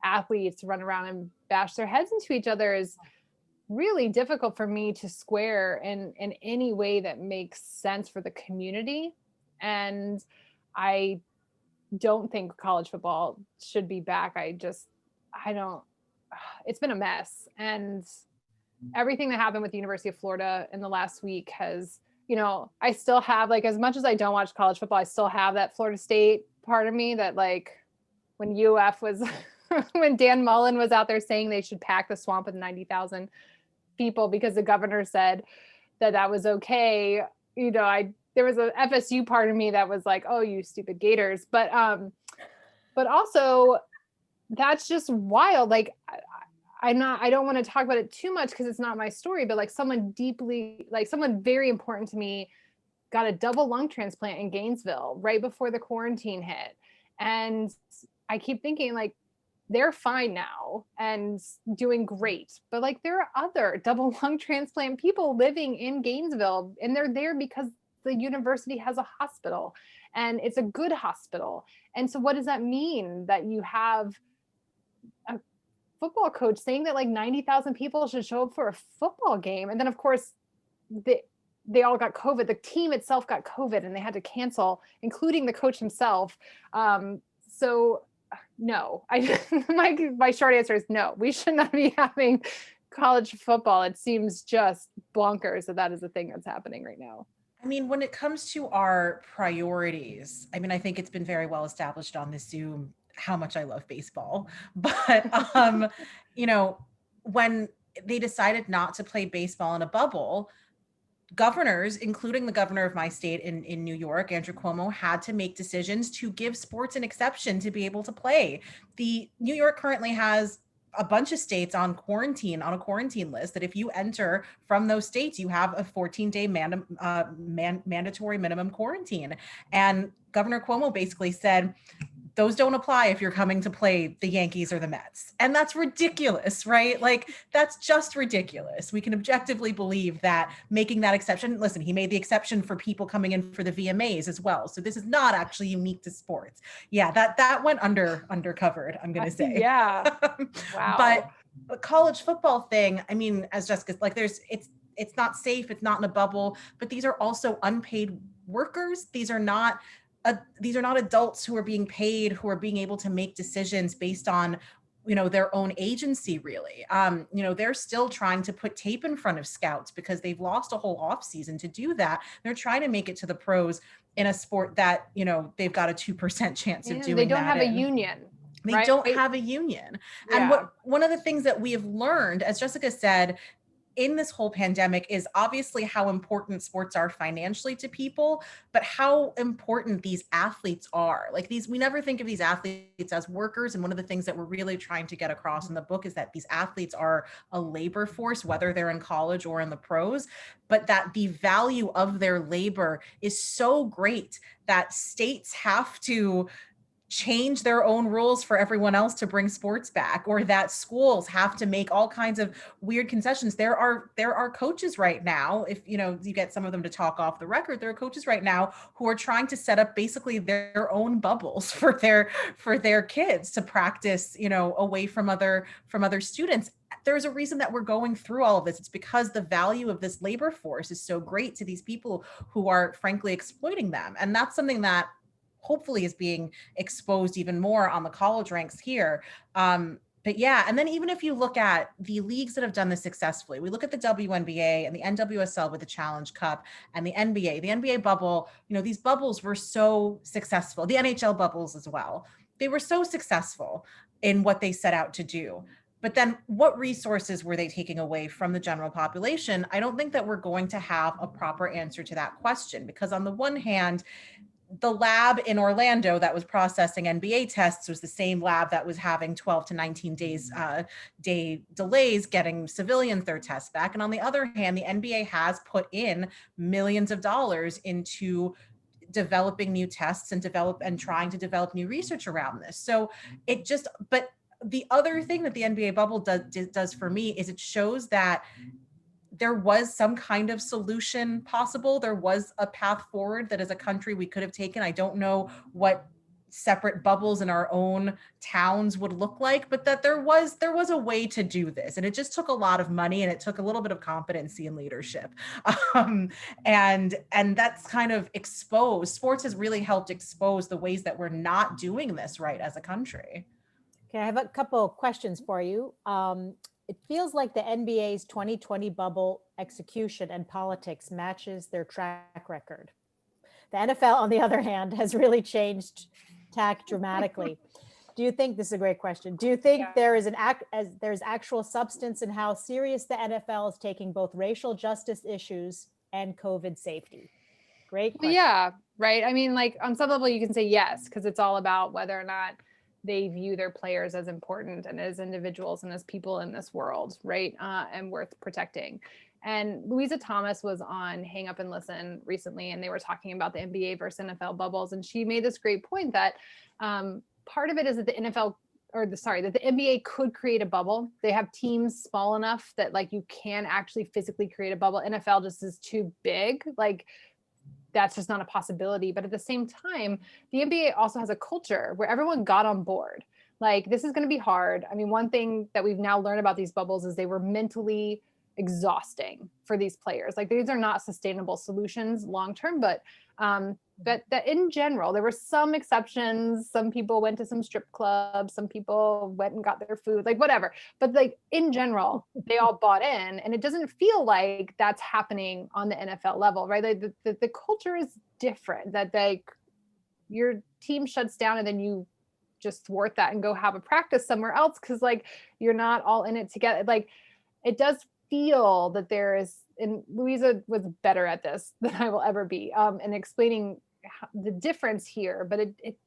athletes run around and bash their heads into each other is really difficult for me to square in any way that makes sense for the community. And I don't think college football should be back. I don't, it's been a mess. And everything that happened with the University of Florida in the last week has, you know, I still have like, as much as I don't watch college football, I still have that Florida State part of me that like when UF was, when Dan Mullen was out there saying they should pack the swamp with 90,000 people because the governor said that was okay. You know, there was a FSU part of me that was like, oh, you stupid Gators. But also that's just wild. Like I don't want to talk about it too much because it's not my story, but like someone very important to me got a double lung transplant in Gainesville right before the quarantine hit. And I keep thinking like, they're fine now and doing great. But like there are other double lung transplant people living in Gainesville and they're there because the university has a hospital and it's a good hospital. And so what does that mean that you have a football coach saying that like 90,000 people should show up for a football game? And then of course they all got COVID. The team itself got COVID and they had to cancel, including the coach himself. So no, my short answer is no. We should not be having college football. It seems just bonkers that is a thing that's happening right now. I mean, when it comes to our priorities, I mean, I think it's been very well established on this Zoom how much I love baseball. But, you know, when they decided not to play baseball in a bubble, governors, including the governor of my state in New York, Andrew Cuomo, had to make decisions to give sports an exception to be able to play. The New York currently has a bunch of states on a quarantine list that if you enter from those states, you have a 14-day mandatory minimum quarantine. And Governor Cuomo basically said, those don't apply if you're coming to play the Yankees or the Mets. And that's ridiculous, right? Like, that's just ridiculous. We can objectively believe that making that exception, listen, he made the exception for people coming in for the VMAs as well. So this is not actually unique to sports. Yeah, that went undercovered, I'm going to say. Yeah. Wow. But college football thing, I mean, as Jessica's like, it's not safe. It's not in a bubble, but these are also unpaid workers. These are not adults who are being paid, who are being able to make decisions based on, you know, their own agency, really. You know, they're still trying to put tape in front of scouts because they've lost a whole off season to do that. They're trying to make it to the pros in a sport that, you know, they've got a 2% chance of doing. They don't have a union. They don't have a union. And one of the things that we have learned, as Jessica said, in this whole pandemic is obviously how important sports are financially to people, but how important these athletes are. Like we never think of these athletes as workers. And one of the things that we're really trying to get across in the book is that these athletes are a labor force, whether they're in college or in the pros, but that the value of their labor is so great that states have to change their own rules for everyone else to bring sports back, or that schools have to make all kinds of weird concessions. There are coaches right now, if you know, you get some of them to talk off the record, there are coaches right now who are trying to set up basically their own bubbles for their kids to practice, you know, away from other students. There's a reason that we're going through all of this. It's because the value of this labor force is so great to these people who are frankly exploiting them. And that's something that hopefully is being exposed even more on the college ranks here. But yeah, and then even if you look at the leagues that have done this successfully, we look at the WNBA and the NWSL with the Challenge Cup and the NBA bubble, you know, these bubbles were so successful, the NHL bubbles as well. they were so successful in what they set out to do. But then what resources were they taking away from the general population? I don't think that we're going to have a proper answer to that question, because on the one hand, the lab in Orlando that was processing NBA tests was the same lab that was having 12 to 19 day delays getting civilians their tests back. And on the other hand, the NBA has put in millions of dollars into developing new tests and trying to develop new research around this. So but the other thing that the NBA bubble does for me is it shows that there was some kind of solution possible. There was a path forward that as a country we could have taken. I don't know what separate bubbles in our own towns would look like, but that there was a way to do this. And it just took a lot of money, and it took a little bit of competency and leadership. And that's kind of exposed. Sports has really helped expose the ways that we're not doing this right as a country. Okay, I have a couple of questions for you. It feels like the NBA's 2020 bubble execution and politics matches their track record. The NFL, on the other hand, has really changed tack dramatically. Do you think, this is a great question, do you think there's actual substance in how serious the NFL is taking both racial justice issues and COVID safety? Great question. Yeah, right. I mean, like on some level you can say yes, because it's all about whether or not they view their players as important and as individuals and as people in this world, right? And worth protecting. And Louisa Thomas was on Hang Up and Listen recently, and they were talking about the NBA versus NFL bubbles. And she made this great point that part of it is that the that the NBA could create a bubble. They have teams small enough that like you can actually physically create a bubble. NFL just is too big. Like that's just not a possibility. But at the same time, the NBA also has a culture where everyone got on board. Like, this is going to be hard. I mean, one thing that we've now learned about these bubbles is they were mentally exhausting for these players. Like, these are not sustainable solutions long term, but that in general, there were some exceptions. Some people went to some strip clubs, some people went and got their food, like whatever. But like in general, they all bought in, and it doesn't feel like that's happening on the NFL level, right? Like the culture is different, that like your team shuts down and then you just thwart that and go have a practice somewhere else because like you're not all in it together. Like it does feel that there is, and Louisa was better at this than I will ever be, in explaining the difference here, but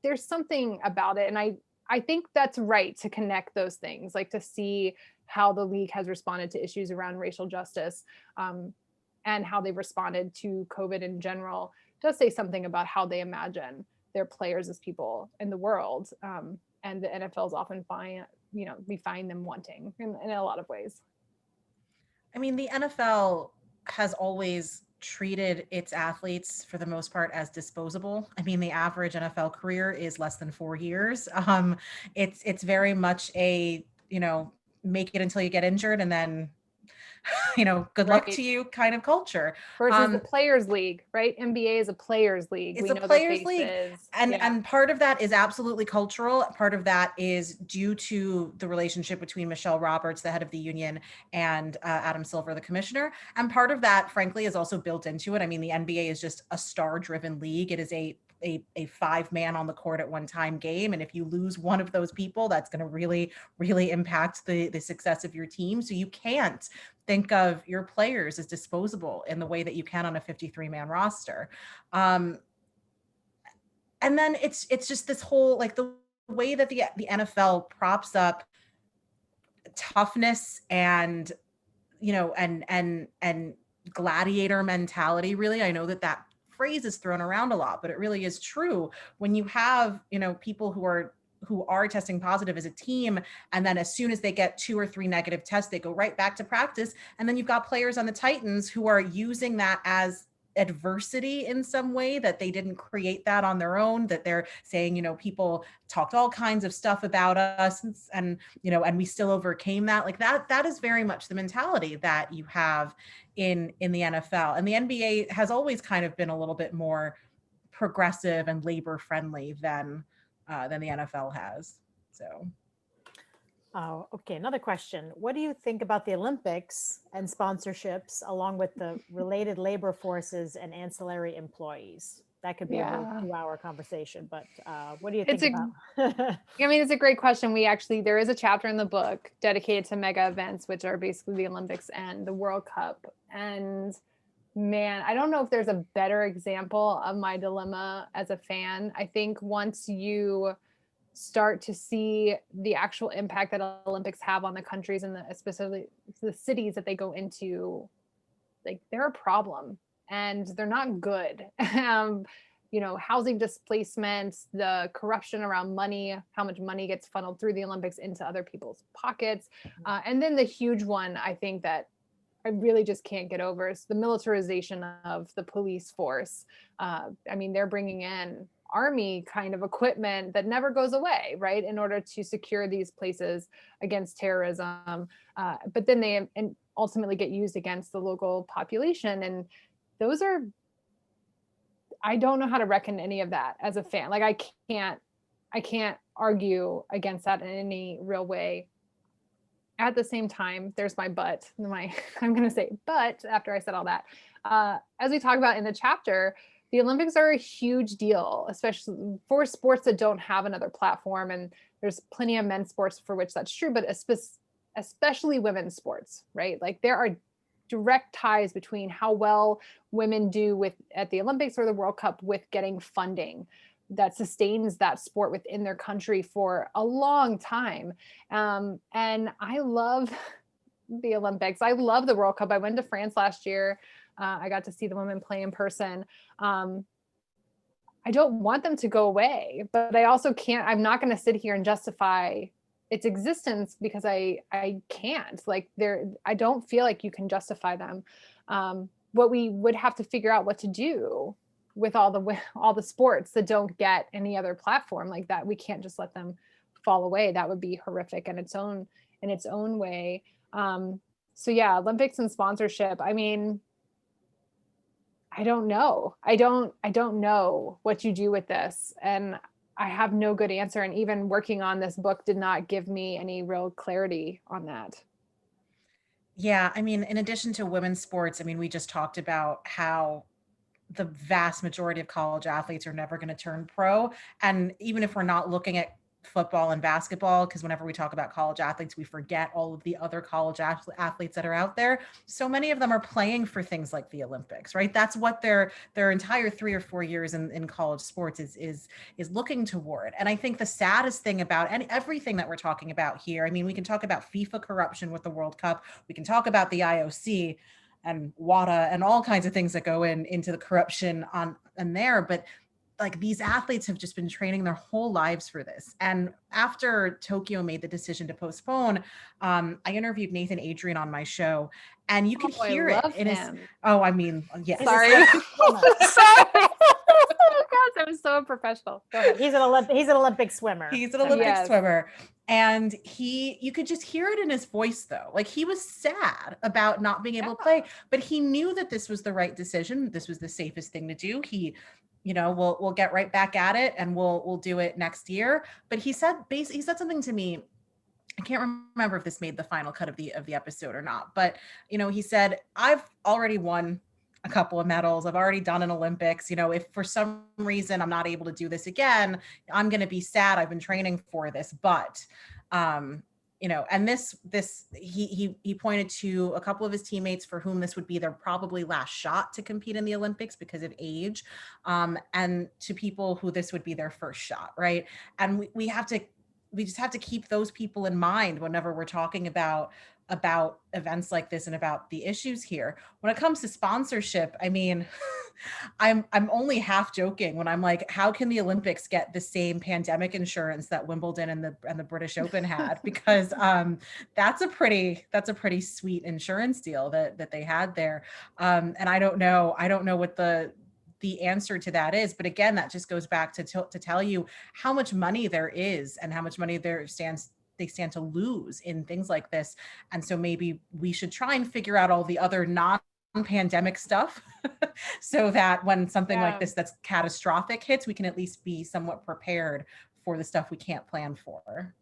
there's something about it. And I think that's right to connect those things, like to see how the league has responded to issues around racial justice and how they've responded to COVID in general, does say something about how they imagine their players as people in the world. And the NFL is often we find them wanting in a lot of ways. I mean, the NFL has always treated its athletes for the most part as disposable. I mean, the average NFL career is less than 4 years. It's very much a, make it until you get injured and then, good luck to you kind of culture. Versus the players league, right? NBA is a players league. It's a players league. And part of that is absolutely cultural. Part of that is due to the relationship between Michelle Roberts, the head of the union, and Adam Silver, the commissioner. And part of that, frankly, is also built into it. I mean, the NBA is just a star-driven league. It is a 5-man on the court at one time game. And if you lose one of those people, that's going to really, really impact the success of your team. So you can't think of your players as disposable in the way that you can on a 53-man roster. And then it's just this whole, like the way that the NFL props up toughness and, and gladiator mentality, really. I know that phrase is thrown around a lot, but it really is true. When you have, people who are testing positive as a team, and then as soon as they get 2 or 3 negative tests, they go right back to practice. And then you've got players on the Titans who are using that as adversity in some way, that they didn't create that on their own, that they're saying, people talked all kinds of stuff about us and we still overcame that. Like that is very much the mentality that you have in the NFL. And the NBA has always kind of been a little bit more progressive and labor friendly than the NFL has. So. Oh, okay. Another question. What do you think about the Olympics and sponsorships, along with the related labor forces and ancillary employees? that could be a whole Yeah. 2-hour conversation. But what do you think about? I mean, it's a great question. There is a chapter in the book dedicated to mega events, which are basically the Olympics and the World Cup. And man, I don't know if there's a better example of my dilemma as a fan. I think once you start to see the actual impact that Olympics have on the countries and especially the cities that they go into, like they're a problem and they're not good. Housing displacement, the corruption around money, how much money gets funneled through the Olympics into other people's pockets. And then the huge one, I think that I really just can't get over is the militarization of the police force. They're bringing in army kind of equipment that never goes away, right? In order to secure these places against terrorism. But then they ultimately get used against the local population. And those are, I don't know how to reckon any of that as a fan. Like I can't argue against that in any real way. At the same time, there's my but. I'm going to say but after I said all that. As we talk about in the chapter, the Olympics are a huge deal, especially for sports that don't have another platform. And there's plenty of men's sports for which that's true, but especially women's sports, right? Like there are direct ties between how well women do at the Olympics or the World Cup with getting funding that sustains that sport within their country for a long time. And I love the Olympics. I love the World Cup. I went to France last year. I got to see the women play in person. I don't want them to go away, but I also I'm not going to sit here and justify its existence because I can't. Like I don't feel like you can justify them. What we would have to figure out what to do with all the sports that don't get any other platform like that. We can't just let them fall away. That would be horrific in its own way. So yeah, Olympics and sponsorship. I mean, I don't know. I don't know what you do with this. And I have no good answer. And even working on this book did not give me any real clarity on that. Yeah. I mean, in addition to women's sports, I mean, we just talked about how the vast majority of college athletes are never going to turn pro. And even if we're not looking at football and basketball, because whenever we talk about college athletes, we forget all of the other college athletes that are out there. So many of them are playing for things like the Olympics, right? That's what their entire 3 or 4 years in college sports is looking toward. And I think the saddest thing about everything that we're talking about here, I mean, we can talk about FIFA corruption with the World Cup. We can talk about the IOC and WADA and all kinds of things that go into the corruption there. But like these athletes have just been training their whole lives for this. And after Tokyo made the decision to postpone, I interviewed Nathan Adrian on my show, and you could hear it in his. Oh, I mean, yes. Sorry. Sorry. Oh gosh, I was so unprofessional. Go ahead. He's an Olympic swimmer. He's an Olympic swimmer. And you could just hear it in his voice though. Like he was sad about not being able to play, but he knew that this was the right decision. This was the safest thing to do. We'll get right back at it and we'll do it next year. But he said something to me. I can't remember if this made the final cut of the episode or not, but he said, I've already won a couple of medals. I've already done an Olympics. If for some reason I'm not able to do this again, I'm going to be sad. I've been training for this, but and this he pointed to a couple of his teammates for whom this would be their probably last shot to compete in the Olympics because of age, and to people who this would be their first shot, right? And we just have to keep those people in mind whenever we're talking about events like this and about the issues here. When it comes to sponsorship, I mean, I'm only half joking when I'm like, how can the Olympics get the same pandemic insurance that Wimbledon and the British Open had? Because that's a pretty sweet insurance deal that they had there. And I don't know what the answer to that is, but again, that just goes back to tell you how much money there is and how much money they stand to lose in things like this. And so maybe we should try and figure out all the other non-pandemic stuff so that when something like this that's catastrophic hits, we can at least be somewhat prepared for the stuff we can't plan for.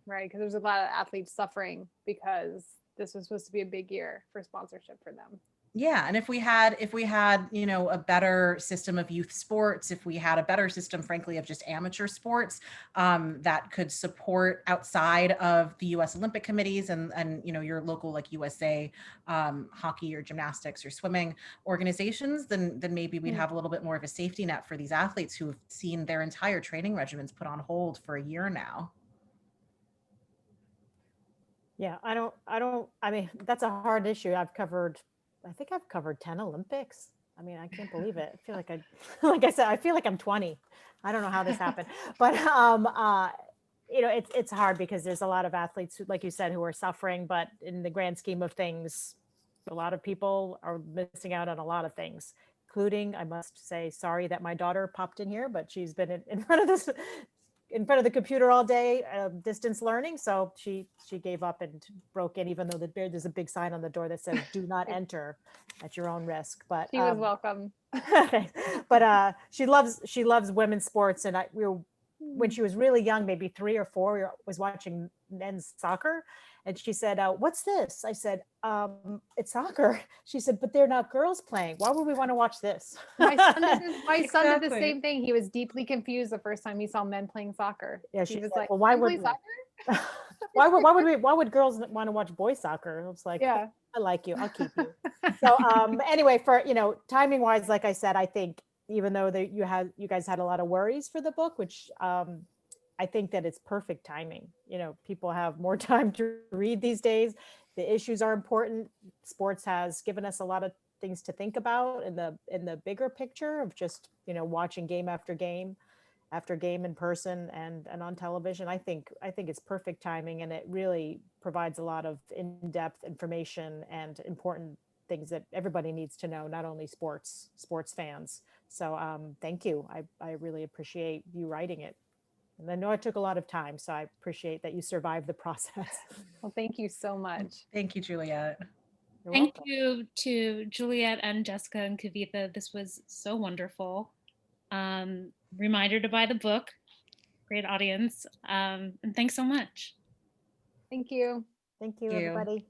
Right, because there's a lot of athletes suffering because this was supposed to be a big year for sponsorship for them. Yeah, and if we had, you know, a better system of youth sports, if we had a better system, frankly, of just amateur sports, that could support outside of the U.S. Olympic committees and you know, your local like USA hockey or gymnastics or swimming organizations, then maybe we'd have a little bit more of a safety net for these athletes who have seen their entire training regimens put on hold for a year now. Yeah, I mean, that's a hard issue. I think I've covered 10 Olympics. I mean, I can't believe it. I feel like like I said, I feel like I'm 20. I don't know how this happened, but you know, it's hard because there's a lot of athletes, like you said, who are suffering, but in the grand scheme of things, a lot of people are missing out on a lot of things, including, I must say, sorry that my daughter popped in here, but she's been in front of this in front of the computer all day, distance learning. So she gave up and broke in, even though there's a big sign on the door that says "Do not enter at your own risk." But She was welcome. but she loves women's sports, and when she was really young, maybe 3 or 4, we was watching men's soccer, and she said, "What's this?" I said, "It's soccer." She said, "But they're not girls playing. Why would we want to watch this?" My son did the Exactly. same thing. He was deeply confused the first time he saw men playing soccer. Yeah, He she was said, like, "Well, why "Men play would soccer?" why would girls want to watch boys soccer?" I was like, Yeah. "I like you. I'll keep you." So anyway, for timing wise, like I said, I think even though you guys had a lot of worries for the book, which I think that it's perfect timing. People have more time to read these days. The issues are important. Sports has given us a lot of things to think about in the bigger picture of just watching game after game in person and on television. I think it's perfect timing, and it really provides a lot of in-depth information and important things that everybody needs to know, not only sports fans. So thank you. I really appreciate you writing it. And I know it took a lot of time, so I appreciate that you survived the process. Well, thank you so much. Thank you, Juliet. You're Thank welcome. you to Juliet and Jessica and Kavitha. This was so wonderful. Reminder to buy the book. Great audience. And thanks so much. Thank you. Thank you, Thank you. everybody.